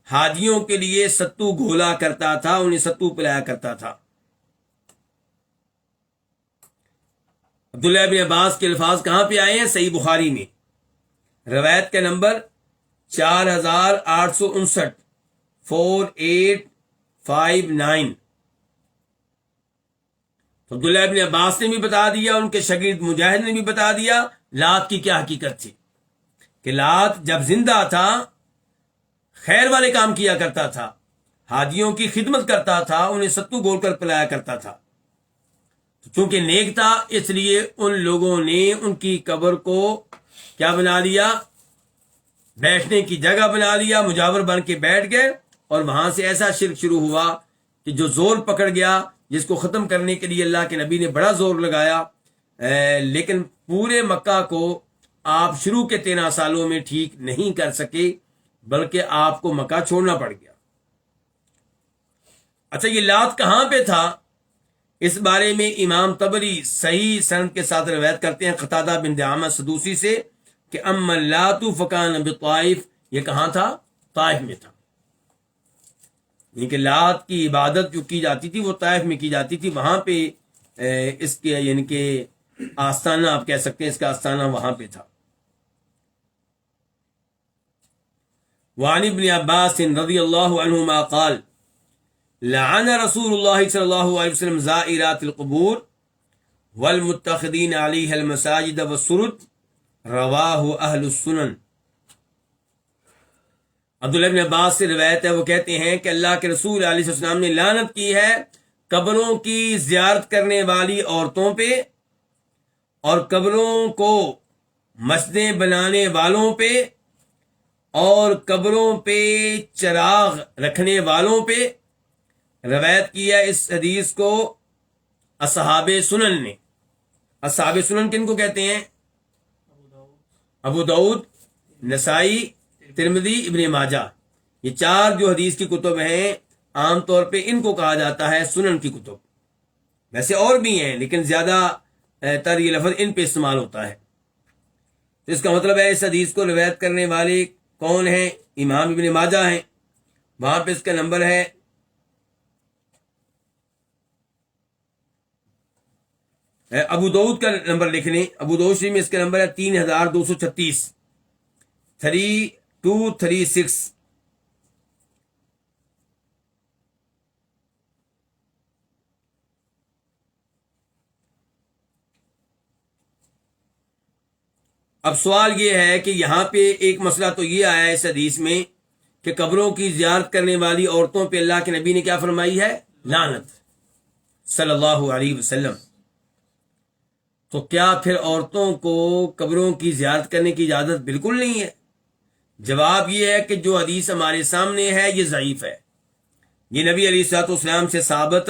حاجیوں کے لیے ستو گھولا کرتا تھا، انہیں ستو پلایا کرتا تھا. عبداللہ ابن عباس کے الفاظ کہاں پہ آئے ہیں؟ صحیح بخاری میں، روایت کا نمبر 4859، 4859. تو عبداللہ ابن عباس نے بھی بتا دیا، ان کے شاگرد مجاہد نے بھی بتا دیا لات کی کیا حقیقت تھی. کہ لات جب زندہ تھا خیر والے کام کیا کرتا تھا، حاجیوں کی خدمت کرتا تھا، انہیں ستو گھول کر پلایا کرتا تھا. چونکہ نیک تھا اس لیے ان لوگوں نے ان کی قبر کو کیا بنا لیا؟ بیٹھنے کی جگہ بنا لیا، مجاور بن کے بیٹھ گئے. اور وہاں سے ایسا شرک شروع ہوا کہ جو زور پکڑ گیا، جس کو ختم کرنے کے لیے اللہ کے نبی نے بڑا زور لگایا. لیکن پورے مکہ کو آپ شروع کے 13 سالوں میں ٹھیک نہیں کر سکے، بلکہ آپ کو مکہ چھوڑنا پڑ گیا. اچھا، یہ لات کہاں پہ تھا؟ اس بارے میں امام طبری صحیح سند کے ساتھ روایت کرتے ہیں قتادہ بن دعامہ سدوسی سے کہ اما اللات فکان بطائف. یہ کہاں تھا؟ طائف میں تھا. یعنی کہ لات کی عبادت جو کی جاتی تھی وہ طائف میں کی جاتی تھی. وہاں پہ اس کے یعنی کہ آستانہ آپ کہہ سکتے ہیں، اس کا آستانہ وہاں پہ تھا. وعن ابن عباس رضی اللہ عنہما قال لعن رسول اللہ صلی اللہ علیہ وسلم زائرات القبور والمتخذین علیہ المساجد والسرج. رواہ اہل السنن. عبداللہ ابن عباس سے روایت ہے، وہ کہتے ہیں کہ اللہ کے رسول علیہ السلام نے لعنت کی ہے قبروں کی زیارت کرنے والی عورتوں پہ، اور قبروں کو مسجدیں بنانے والوں پہ، اور قبروں پہ چراغ رکھنے والوں پہ. روایت کیا اس حدیث کو اصحاب سنن نے. اصحاب سنن کن کو کہتے ہیں؟ ابو داؤد، نسائی، ترمذی، ابن ماجہ. یہ 4 جو حدیث کی کتب ہیں عام طور پہ ان کو کہا جاتا ہے سنن کی کتب. ویسے اور بھی ہیں لیکن زیادہ تر یہ لفظ ان پہ استعمال ہوتا ہے. تو اس کا مطلب ہے اس حدیث کو روایت کرنے والے کون ہیں؟ امام ابن ماجہ ہیں. وہاں پہ اس کا نمبر ہے ابو داؤد کا نمبر لکھ لیں. ابو داؤد شریف میں اس کا نمبر ہے 3236، 3236. اب سوال یہ ہے کہ یہاں پہ ایک مسئلہ تو یہ آیا ہے اس حدیث میں کہ قبروں کی زیارت کرنے والی عورتوں پہ اللہ کے نبی نے کیا فرمائی ہے؟ لعنت صلی اللہ علیہ وسلم. تو کیا پھر عورتوں کو قبروں کی زیارت کرنے کی اجازت بالکل نہیں ہے؟ جواب یہ ہے کہ جو حدیث ہمارے سامنے ہے یہ ضعیف ہے، یہ نبی علیہ الصلوۃ والسلام سے ثابت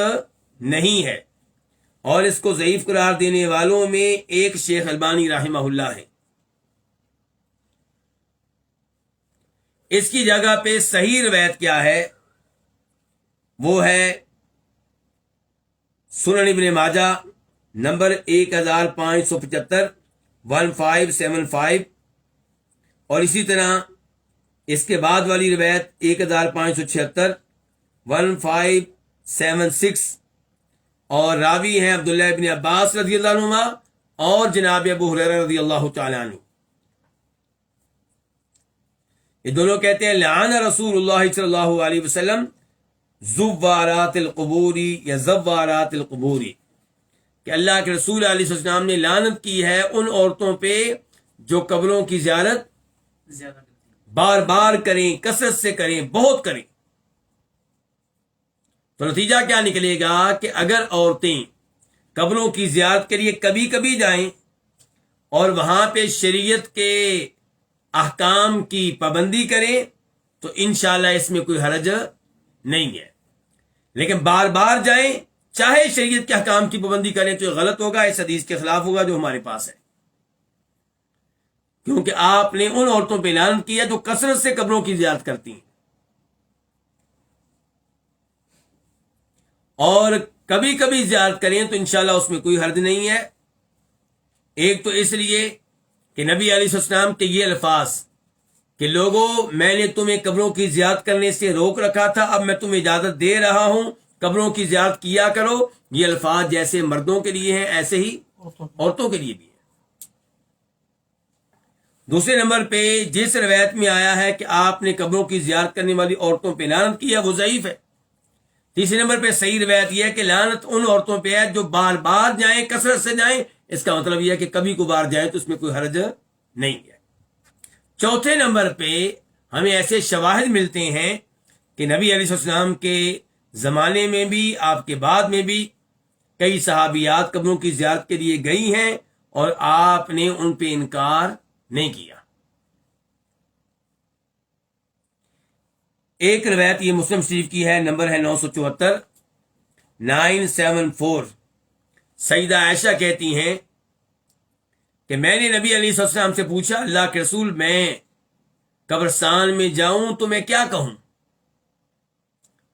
نہیں ہے، اور اس کو ضعیف قرار دینے والوں میں ایک شیخ البانی رحمہ اللہ ہے. اس کی جگہ پہ صحیح روایت کیا ہے؟ وہ ہے سنن ابن ماجہ نمبر 1575 1575، اور اسی طرح اس کے بعد والی روایت 1576 1576، اور راوی ہیں عبداللہ ابن عباس رضی اللہ عنہما اور جناب ابو ہریرہ رضی اللہ تعالی عنہ۔ یہ دونوں کہتے ہیں لعن رسول اللہ صلی اللہ علیہ وسلم زوارات القبوری یا زوارات القبوری، کہ اللہ کے رسول علیہ السلام نے لعنت کی ہے ان عورتوں پہ جو قبروں کی زیارت بار بار کریں، کثرت سے کریں، بہت کریں۔ تو نتیجہ کیا نکلے گا کہ اگر عورتیں قبروں کی زیارت کے لیے کبھی کبھی جائیں اور وہاں پہ شریعت کے احکام کی پابندی کریں تو انشاءاللہ اس میں کوئی حرج نہیں ہے، لیکن بار بار جائیں چاہے شریعت کے احکام کی پابندی کریں تو یہ غلط ہوگا، اس حدیث کے خلاف ہوگا جو ہمارے پاس ہے، کیونکہ آپ نے ان عورتوں پہ اعلان کیا جو کثرت سے قبروں کی زیارت کرتی ہیں، اور کبھی کبھی زیارت کریں تو انشاءاللہ اس میں کوئی حرج نہیں ہے۔ ایک تو اس لیے کہ نبی علیہ السلام کے یہ الفاظ کہ لوگوں میں نے تمہیں قبروں کی زیارت کرنے سے روک رکھا تھا، اب میں تمہیں اجازت دے رہا ہوں قبروں کی زیارت کیا کرو، یہ الفاظ جیسے مردوں کے لیے ہیں ایسے ہی عورتوں کے لیے بھی ہیں۔ دوسرے نمبر پہ جس روایت میں آیا ہے کہ آپ نے قبروں کی زیارت کرنے والی عورتوں پہ لعنت کیا وہ ضعیف ہے۔ تیسرے نمبر پہ صحیح روایت یہ ہے کہ لعنت ان عورتوں پہ ہے جو بار بار جائیں، کثرت سے جائیں، اس کا مطلب یہ ہے کہ کبھی کبھار جائیں تو اس میں کوئی حرج نہیں ہے۔ چوتھے نمبر پہ ہمیں ایسے شواہد ملتے ہیں کہ نبی علیہ السلام کے زمانے میں بھی آپ کے بعد میں بھی کئی صحابیات قبروں کی زیارت کے لیے گئی ہیں اور آپ نے ان پہ انکار نہیں کیا۔ ایک روایت یہ مسلم شریف کی ہے، نمبر ہے 974 974۔ سیدہ عائشہ کہتی ہیں کہ میں نے نبی علیہ السلام سے پوچھا اللہ کے رسول میں قبرستان میں جاؤں تو میں کیا کہوں،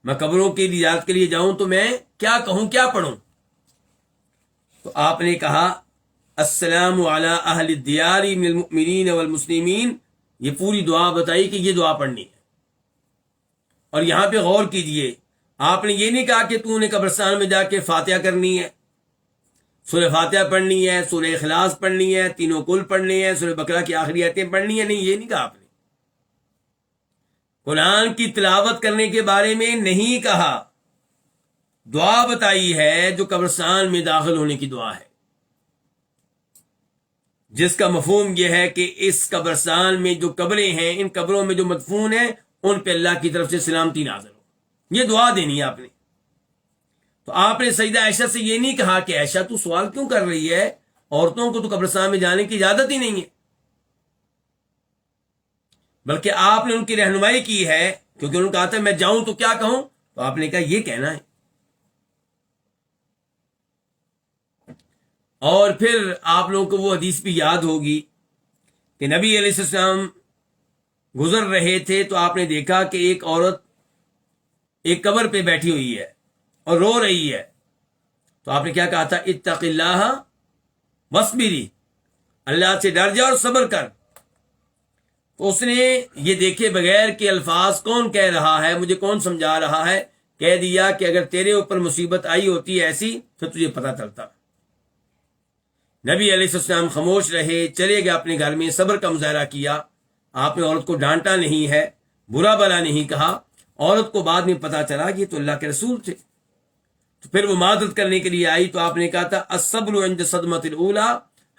میں قبروں کی زیارت کے لیے جاؤں تو میں کیا کہوں، کیا پڑھوں؟ تو آپ نے کہا السلام علی اہل الدیار من المؤمنین والمسلمین، یہ پوری دعا بتائی کہ یہ دعا پڑھنی ہے۔ اور یہاں پہ غور کیجئے، آپ نے یہ نہیں کہا کہ تو نے قبرستان میں جا کے فاتحہ کرنی ہے، سورہ فاتحہ پڑھنی ہے، سورہ اخلاص پڑھنی ہے، تینوں کل پڑھنے ہیں، سورہ بقرہ کی آخری آیتیں پڑھنی ہے، نہیں، یہ نہیں کہا آپ نے۔ قرآن کی تلاوت کرنے کے بارے میں نہیں کہا، دعا بتائی ہے جو قبرستان میں داخل ہونے کی دعا ہے، جس کا مفہوم یہ ہے کہ اس قبرستان میں جو قبریں ہیں، ان قبروں میں جو مدفون ہیں، ان پہ اللہ کی طرف سے سلامتی نازل ہو، یہ دعا دینی ہے آپ نے۔ تو آپ نے سیدہ عائشہ سے یہ نہیں کہا کہ عائشہ تو سوال کیوں کر رہی ہے، عورتوں کو تو قبرستان میں جانے کی اجازت ہی نہیں ہے، بلکہ آپ نے ان کی رہنمائی کی ہے، کیونکہ انہوں نے کہا تھا میں جاؤں تو کیا کہوں، تو آپ نے کہا یہ کہنا ہے۔ اور پھر آپ لوگوں کو وہ حدیث بھی یاد ہوگی کہ نبی علیہ السلام گزر رہے تھے تو آپ نے دیکھا کہ ایک عورت ایک قبر پہ بیٹھی ہوئی ہے اور رو رہی ہے، تو آپ نے کیا کہا تھا اتق اللہ واصبری، اللہ سے ڈر جا اور صبر کر۔ تو اس نے یہ دیکھے بغیر کہ الفاظ کون کہہ رہا ہے، مجھے کون سمجھا رہا ہے، کہہ دیا کہ اگر تیرے اوپر مصیبت آئی ہوتی ہے ایسی تو تجھے پتہ چلتا۔ نبی علیہ السلام خاموش رہے، چلے گئے اپنے گھر میں، صبر کا مظاہرہ کیا، آپ نے عورت کو ڈانٹا نہیں ہے، برا بلا نہیں کہا۔ عورت کو بعد میں پتا چلا کہ یہ تو اللہ کے رسول تھے، تو پھر وہ معذرت کرنے کے لیے آئی، تو آپ نے کہا تھا الصبر عند صدمۃ الاولی،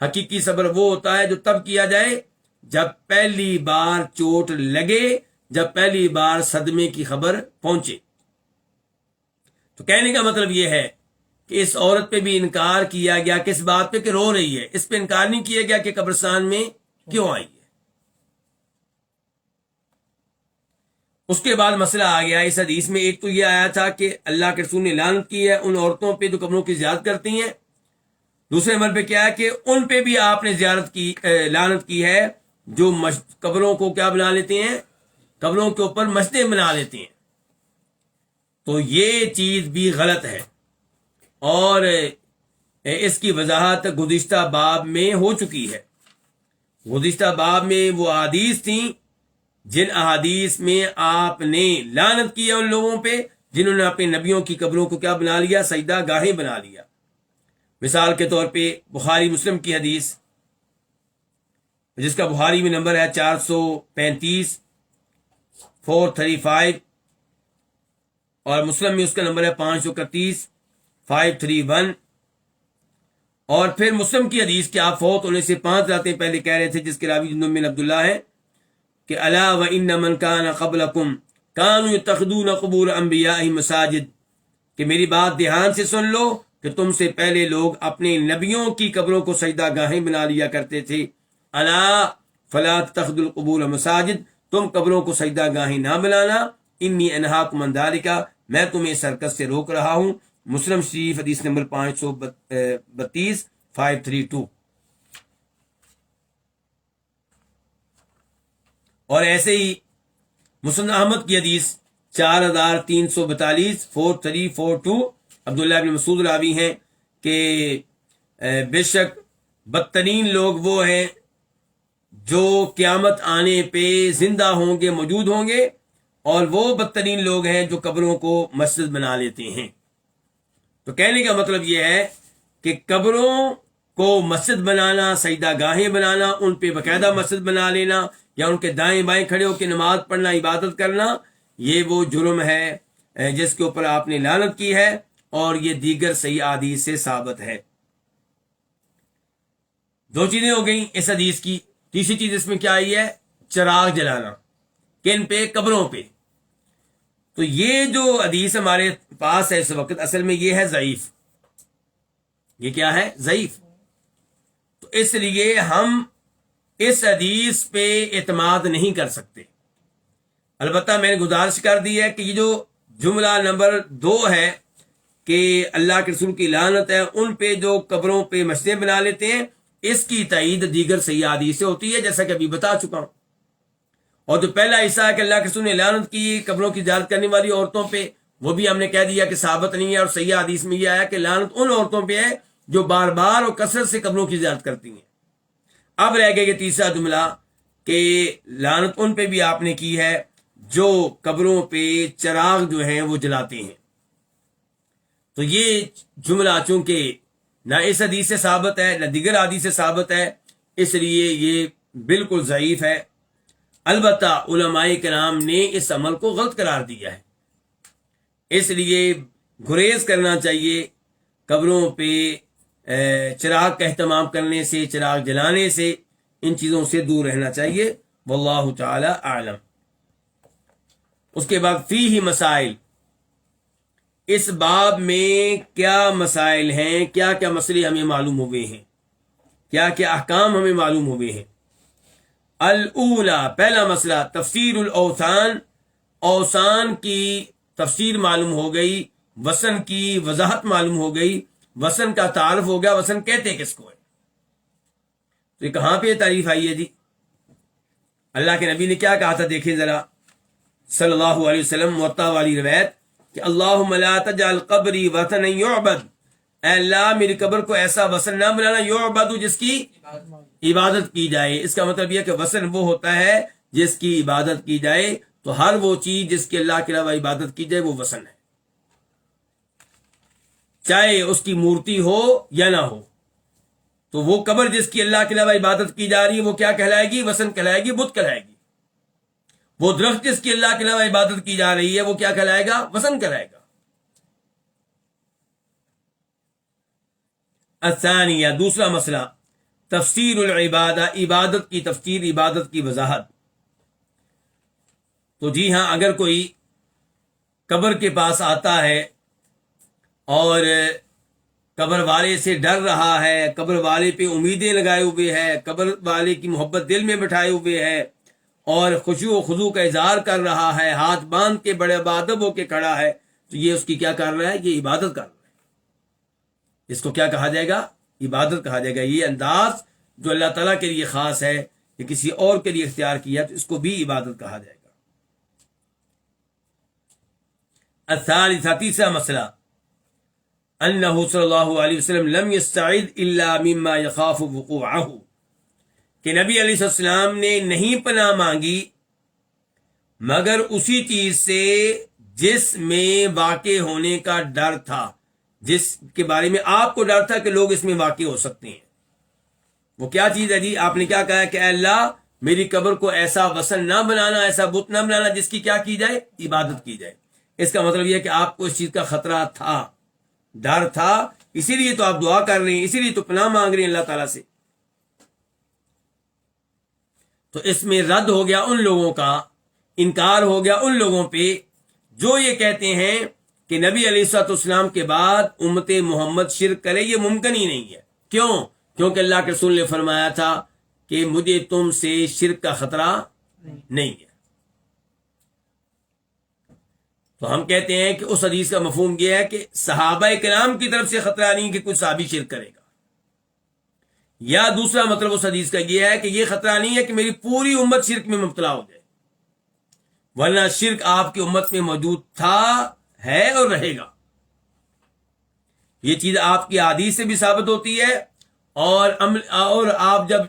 حقیقی صبر وہ ہوتا ہے جو تب کیا جائے جب پہلی بار چوٹ لگے، جب پہلی بار صدمے کی خبر پہنچے۔ تو کہنے کا مطلب یہ ہے کہ اس عورت پہ بھی انکار کیا گیا، کس بات پہ کہ رو رہی ہے، اس پہ انکار نہیں کیا گیا کہ قبرستان میں کیوں آئی ہے۔ اس کے بعد مسئلہ آ گیا اس حدیث میں، ایک تو یہ آیا تھا کہ اللہ کے رسول نے لعنت کی ہے ان عورتوں پہ جو قبروں کی زیارت کرتی ہیں، دوسرے نمبر پہ کیا ہے کہ ان پہ بھی آپ نے لعنت کی ہے جو قبروں کو کیا بنا لیتے ہیں، قبروں کے اوپر مسجدیں بنا لیتے ہیں، تو یہ چیز بھی غلط ہے۔ اور اس کی وضاحت گزشتہ باب میں ہو چکی ہے۔ گزشتہ باب میں وہ احادیث تھیں جن احادیث میں آپ نے لعنت کی ہے ان لوگوں پہ جنہوں نے اپنے نبیوں کی قبروں کو کیا بنا لیا؟ سجدہ گاہیں بنا لیا۔ مثال کے طور پہ بخاری مسلم کی حدیث جس کا بخاری میں نمبر ہے 435 435 اور مسلم میں اس کا نمبر ہے 531 531۔ اور پھر مسلم کی حدیث کہ آپ فوت ہونے سے 5 راتیں پہلے کہہ رہے تھے، جس کے راوی جندب بن عبداللہ ہے کہ الا وان من کان قبلکم کانوا یتخذون قبور انبیائہم مساجد، کہ میری بات دھیان سے سن لو کہ تم سے پہلے لوگ اپنے نبیوں کی قبروں کو سجدہ گاہیں بنا لیا کرتے تھے۔ الا فلا تتخذوا القبور مساجد، تم قبروں کو سجدہ گاہیں نہ بنانا۔ انی انہاکم عن ذلک، میں تمہیں اس حرکت سے روک رہا ہوں۔ مسلم شریف حدیث نمبر 532 532۔ اور ایسے ہی مسند احمد کی حدیث 4342 4342، عبداللہ بن مسعود راوی ہیں کہ بے شک بدترین لوگ وہ ہیں جو قیامت آنے پہ زندہ ہوں گے، موجود ہوں گے، اور وہ بدترین لوگ ہیں جو قبروں کو مسجد بنا لیتے ہیں۔ تو کہنے کا مطلب یہ ہے کہ قبروں کو مسجد بنانا، سجدہ گاہیں بنانا، ان پہ باقاعدہ مسجد بنا لینا یا ان کے دائیں بائیں کھڑے ہو کے نماز پڑھنا، عبادت کرنا، یہ وہ جرم ہے جس کے اوپر آپ نے لعنت کی ہے، اور یہ دیگر صحیح احادیث سے ثابت ہے۔ دو چیزیں ہو گئیں اس حدیث کی۔ تیسری چیز اس میں کیا آئی ہے؟ چراغ جلانا۔ کن پہ؟ قبروں پہ۔ تو یہ جو حدیث ہمارے پاس ہے اس وقت، اصل میں یہ ہے ضعیف۔ یہ کیا ہے؟ ضعیف۔ تو اس لیے ہم اس حدیث پہ اعتماد نہیں کر سکتے۔ البتہ میں نے گزارش کر دی ہے کہ یہ جو جملہ نمبر 2 ہے کہ اللہ کے رسول کی لعنت ہے ان پہ جو قبروں پہ مسجدیں بنا لیتے ہیں، اس کی تائید دیگر صحیح حدیث سے ہوتی ہے، جیسا کہ ابھی بتا چکا ہوں۔ اور جو پہلا حصہ ہے کہ اللہ کے رسول نے لعنت کی قبروں کی زیارت کرنے والی عورتوں پہ، وہ بھی ہم نے کہہ دیا کہ ثابت نہیں ہے، اور صحیح حدیث میں یہ آیا کہ لعنت ان عورتوں پہ ہے جو بار بار اور کثرت سے قبروں کی زیارت کرتی ہیں۔ اب رہ گیا یہ تیسرا جملہ کہ لعنت ان پہ بھی آپ نے کی ہے جو قبروں پہ چراغ جو ہیں وہ جلاتے ہیں۔ تو یہ جملہ چونکہ نہ اس حدیث سے ثابت ہے نہ دیگر حدیث سے ثابت ہے، اس لیے یہ بالکل ضعیف ہے۔ البتہ علماء کرام نے اس عمل کو غلط قرار دیا ہے، اس لیے گریز کرنا چاہیے قبروں پہ چراغ کا اہتمام کرنے سے، چراغ جلانے سے، ان چیزوں سے دور رہنا چاہیے۔ واللہ تعالی اعلم۔ اس کے بعد فیہ مسائل، اس باب میں کیا مسائل ہیں، کیا کیا مسئلے ہمیں معلوم ہوئے ہیں، کیا کیا احکام ہمیں معلوم ہوئے ہیں۔ الاولا، پہلا مسئلہ تفسیر الاوثان، اوثان کی تفسیر معلوم ہو گئی، وثن کی وضاحت معلوم ہو گئی، وثن کا تعارف ہو گیا، وثن کہتے کس کو ہے۔ تو یہ کہاں پہ تعریف آئی ہے جی؟ اللہ کے نبی نے کیا کہا تھا دیکھیں ذرا، صلی اللہ علیہ وسلم، موطا والی روایت کہ اللہم لا تجعل قبری وطنا یعبد، اے اللہ میری قبر کو ایسا وثن نہ بنانا یعبد جس کی عبادت کی جائے۔ اس کا مطلب یہ کہ وثن وہ ہوتا ہے جس کی عبادت کی جائے، تو ہر وہ چیز جس کی اللہ کے علاوہ عبادت کی جائے وہ وثن ہے، چاہے اس کی مورتی ہو یا نہ ہو۔ تو وہ قبر جس کی اللہ کے علاوہ عبادت کی جا رہی ہے وہ کیا کہلائے گی؟ وثن کہلائے گی، بت کہلائے گی۔ وہ درخت جس کی اللہ کے علاوہ عبادت کی جا رہی ہے وہ کیا کہلائے گا؟ وثن کہلائے گا۔ الثانیہ، دوسرا مسئلہ تفسیر العبادہ، عبادت کی تفسیر، عبادت کی وضاحت۔ تو جی ہاں، اگر کوئی قبر کے پاس آتا ہے اور قبر والے سے ڈر رہا ہے، قبر والے پہ امیدیں لگائے ہوئے ہے، قبر والے کی محبت دل میں بٹھائے ہوئے ہے، اور خشوع و خضوع کا اظہار کر رہا ہے، ہاتھ باندھ کے بڑے بادب ہو کے کھڑا ہے، تو یہ اس کی کیا کر رہا ہے؟ یہ عبادت کر رہا ہے۔ اس کو کیا کہا جائے گا؟ عبادت کہا جائے گا۔ یہ انداز جو اللہ تعالیٰ کے لیے خاص ہے یا کسی اور کے لیے اختیار کیا تو اس کو بھی عبادت کہا جائے گا۔ الثالثہ، تیسرا مسئلہ انہ صلی اللہ علیہ وسلم لم یستعذ الا مما یخاف وقوعہ، کہ نبی علیہ السلام نے نہیں پناہ مانگی مگر اسی چیز سے جس میں واقع ہونے کا ڈر تھا، جس کے بارے میں آپ کو ڈر تھا کہ لوگ اس میں واقع ہو سکتے ہیں۔ وہ کیا چیز ہے جی؟ آپ نے کیا کہا کہ اے اللہ میری قبر کو ایسا وثن نہ بنانا، ایسا بت نہ بنانا جس کی کیا کی جائے؟ عبادت کی جائے۔ اس کا مطلب یہ ہے کہ آپ کو اس چیز کا خطرہ تھا، ڈر تھا، اسی لیے تو آپ دعا کر رہے ہیں، اسی لیے تو پناہ مانگ رہے ہیں اللہ تعالیٰ سے۔ تو اس میں رد ہو گیا ان لوگوں کا، انکار ہو گیا ان لوگوں پہ جو یہ کہتے ہیں کہ نبی علیہ الصلوۃ والسلام کے بعد امت محمد شرک کرے، یہ ممکن ہی نہیں ہے۔ کیوں؟ کیونکہ اللہ کے رسول نے فرمایا تھا کہ مجھے تم سے شرک کا خطرہ نہیں ہے۔ تو ہم کہتے ہیں کہ اس حدیث کا مفہوم یہ ہے کہ صحابہ کرام کی طرف سے خطرہ نہیں کہ کوئی صحابی شرک کرے گا، یا دوسرا مطلب اس حدیث کا یہ ہے کہ یہ خطرہ نہیں ہے کہ میری پوری امت شرک میں مبتلا ہو جائے، ورنہ شرک آپ کی امت میں موجود تھا، ہے اور رہے گا۔ یہ چیز آپ کی حدیث سے بھی ثابت ہوتی ہے، اور آپ جب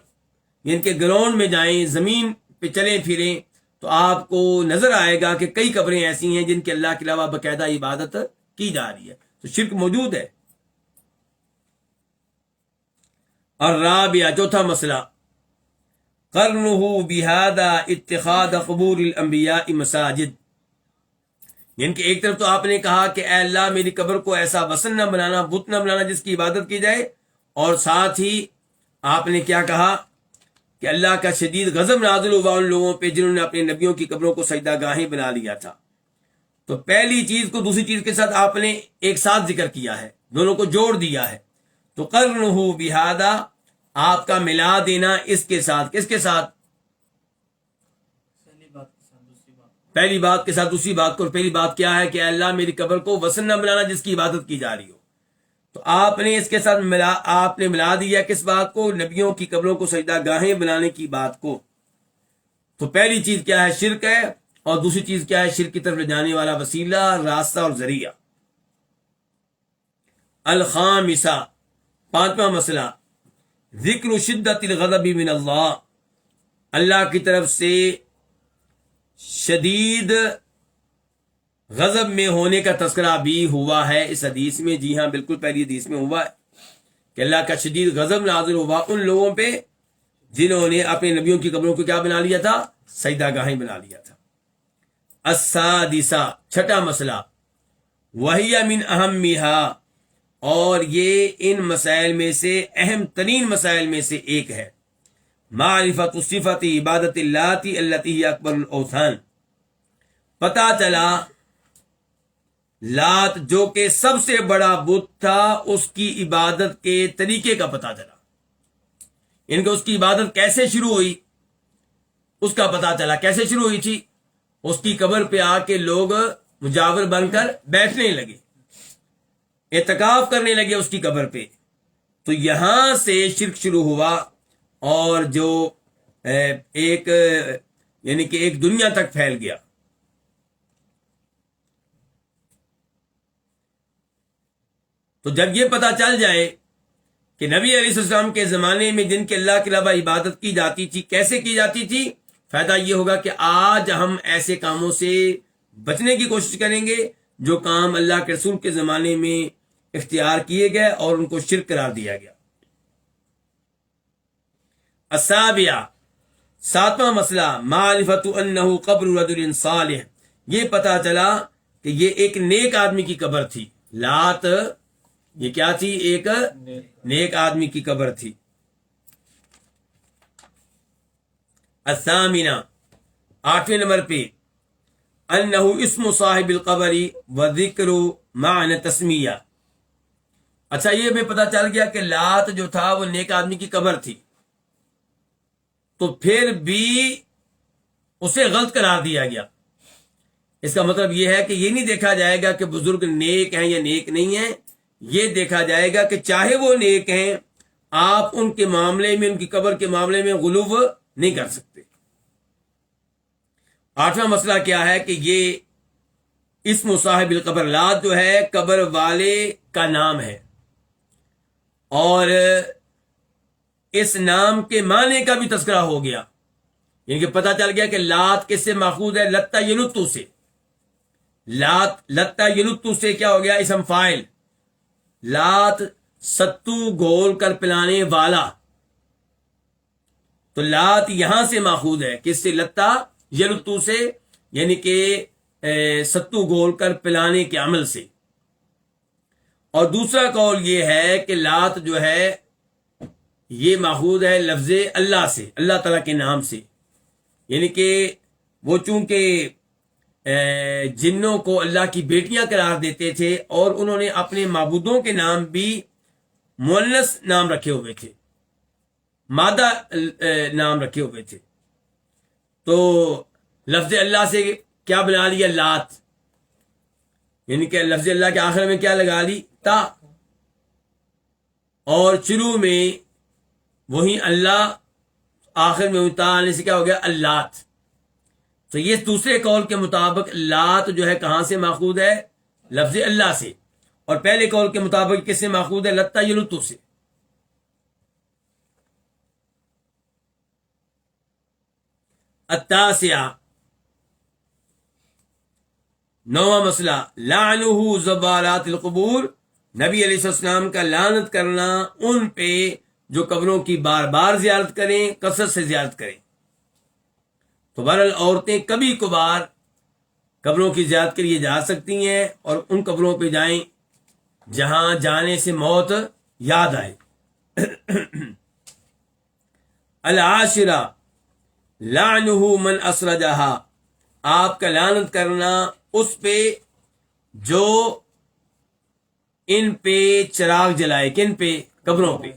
ان کے گراؤنڈ میں جائیں، زمین پہ چلیں پھریں، تو آپ کو نظر آئے گا کہ کئی قبریں ایسی ہیں جن کے اللہ کے علاوہ باقاعدہ عبادت کی جا رہی ہے، تو شرک موجود ہے۔ اور رابعہ، چوتھا مسئلہ، قرنہ بہذا اتخاذ قبور الانبیاء مساجد، یعنی کہ ایک طرف تو آپ نے کہا کہ اے اللہ میری قبر کو ایسا وثن نہ بنانا، بت نہ بنانا جس کی عبادت کی جائے، اور ساتھ ہی آپ نے کیا کہا کہ اللہ کا شدید غضب نازل ہوا ان لوگوں پہ جنہوں نے اپنے نبیوں کی قبروں کو سجدہ گاہیں بنا لیا تھا۔ تو پہلی چیز کو دوسری چیز کے ساتھ آپ نے ایک ساتھ ذکر کیا ہے، دونوں کو جوڑ دیا ہے۔ تو قرنہ بہذا، آپ کا ملا دینا اس کے ساتھ، کس کے ساتھ؟ پہلی بات کے ساتھ دوسری بات کو۔ اور پہلی بات کیا ہے کہ اے اللہ میری قبر کو وثن نہ بنانا جس کی عبادت کی جا رہی ہو، تو آپ نے اس کے ساتھ ملا دیا کس بات کو؟ نبیوں کی قبروں کو سجدہ گاہیں بنانے کی بات کو۔ تو پہلی چیز کیا ہے؟ شرک ہے، اور دوسری چیز کیا ہے؟ شرک کی طرف لے جانے والا وسیلہ، راستہ اور ذریعہ۔ الخامسہ، پانچواں مسئلہ، ذکر شدت الغضب من اللہ، اللہ کی طرف سے شدید غضب میں ہونے کا تذکرہ بھی ہوا ہے اس حدیث میں۔ جی ہاں، بالکل پہلی حدیث میں ہوا ہے کہ اللہ کا شدید غضب نازل ہوا ان لوگوں پہ جنہوں نے اپنے نبیوں کی قبروں کو کیا بنا لیا تھا؟ سجدہ گاہیں بنا لیا تھا۔ السادسہ، چھٹا مسئلہ، وہی من اہمہا، اور یہ ان مسائل میں سے اہم ترین مسائل میں سے ایک ہے، معرفت صفت عبادت اللہ التی ہی اکبر الاوثان، پتہ چلا لات جو کہ سب سے بڑا بت تھا اس کی عبادت کے طریقے کا پتہ چلا، ان کو اس کی عبادت کیسے شروع ہوئی اس کا پتہ چلا۔ کیسے شروع ہوئی تھی؟ اس کی قبر پہ آ کے لوگ مجاور بن کر بیٹھنے لگے، اعتکاف کرنے لگے اس کی قبر پہ، تو یہاں سے شرک شروع ہوا، اور جو ایک یعنی کہ ایک دنیا تک پھیل گیا۔ تو جب یہ پتہ چل جائے کہ نبی علیہ السلام کے زمانے میں جن کے اللہ کے علاوہ عبادت کی جاتی تھی کیسے کی جاتی تھی، فائدہ یہ ہوگا کہ آج ہم ایسے کاموں سے بچنے کی کوشش کریں گے جو کام اللہ کے رسول کے زمانے میں اختیار کیے گئے اور ان کو شرک قرار دیا گیا۔ السابعہ، ساتواں مسئلہ، معرفت انہ قبر رجل صالح، یہ پتہ چلا کہ یہ ایک نیک آدمی کی قبر تھی۔ لات یہ کیا تھی؟ ایک نیک آدمی کی قبر تھی۔ الثامنہ، آٹھویں نمبر پہ، انہ اسم صاحب القبر و ذکر معنی تسمیہ، اچھا یہ بھی پتہ چل گیا کہ لات جو تھا وہ نیک آدمی کی قبر تھی، تو پھر بھی اسے غلط قرار دیا گیا۔ اس کا مطلب یہ ہے کہ یہ نہیں دیکھا جائے گا کہ بزرگ نیک ہیں یا نیک نہیں ہیں، یہ دیکھا جائے گا کہ چاہے وہ نیک ہیں، آپ ان کے معاملے میں، ان کی قبر کے معاملے میں غلو نہیں کر سکتے۔ آٹھواں مسئلہ کیا ہے کہ یہ اسم صاحب القبر، لات جو ہے قبر والے کا نام ہے، اور اس نام کے معنی کا بھی تذکرہ ہو گیا، یعنی کہ پتہ چل گیا کہ لات کس سے ماخوذ ہے؟ لتا ینتو سے. لات لتا ینتو سے کیا ہو گیا؟ اسم فاعل. لات ستو گول کر پلانے والا، تو لات یہاں سے ماخوذ ہے، کس سے؟ لتا ینتو سے، یعنی کہ ستو گول کر پلانے کے عمل سے. اور دوسرا قول یہ ہے کہ لات جو ہے یہ ماخوذ ہے لفظ اللہ سے، اللہ تعالیٰ کے نام سے، یعنی کہ وہ چونکہ جنوں کو اللہ کی بیٹیاں قرار دیتے تھے، اور انہوں نے اپنے معبودوں کے نام بھی مؤنث نام رکھے ہوئے تھے، مادہ نام رکھے ہوئے تھے، تو لفظ اللہ سے کیا بنا لیا؟ لات. یعنی کہ لفظ اللہ کے آخر میں کیا لگا لی؟ تا. اور شروع میں وہی اللہ، آخر میں تا آنے سے کیا ہو گیا؟ اللات. تو یہ دوسرے قول کے مطابق لات جو ہے کہاں سے ماخوذ ہے؟ لفظ اللہ سے. اور پہلے قول کے مطابق کس سے ماخوذ ہے؟ لتا ینتو سے. التاسعہ، نواں مسئلہ، لعنہ زوارات القبور، نبی علیہ السلام کا لعنت کرنا ان پہ جو قبروں کی بار بار زیارت کریں، کثرت سے زیارت کریں. تو بہرحال عورتیں کبھی کبھار قبروں کی زیارت کے لیے جا سکتی ہیں، اور ان قبروں پہ جائیں جہاں جانے سے موت یاد آئے. العاشرہ، لعنہ من اسرجہا، آپ کا لعنت کرنا اس پہ جو ان پہ چراغ جلائے. کن پہ؟ قبروں پہ.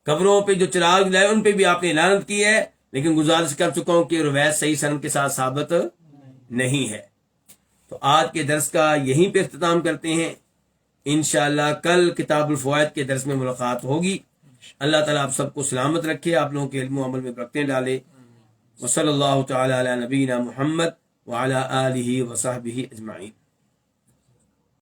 قبروں پہ جو چراغ جلائے ان پہ بھی آپ نے لعنت کی ہے، لیکن گزارش کر چکا ہوں کہ روایت صحیح سند کے ساتھ ثابت نہیں ہے. تو آج کے درس کا یہیں پہ اختتام کرتے ہیں. انشاءاللہ کل کتاب الفوائد کے درس میں ملاقات ہوگی. اللہ تعالیٰ آپ سب کو سلامت رکھے، آپ لوگوں کے علم و عمل میں برکتیں ڈالے. وصلی اللہ تعالی علی نبینا محمد وعلی آلہ وصحبہ اجمعین.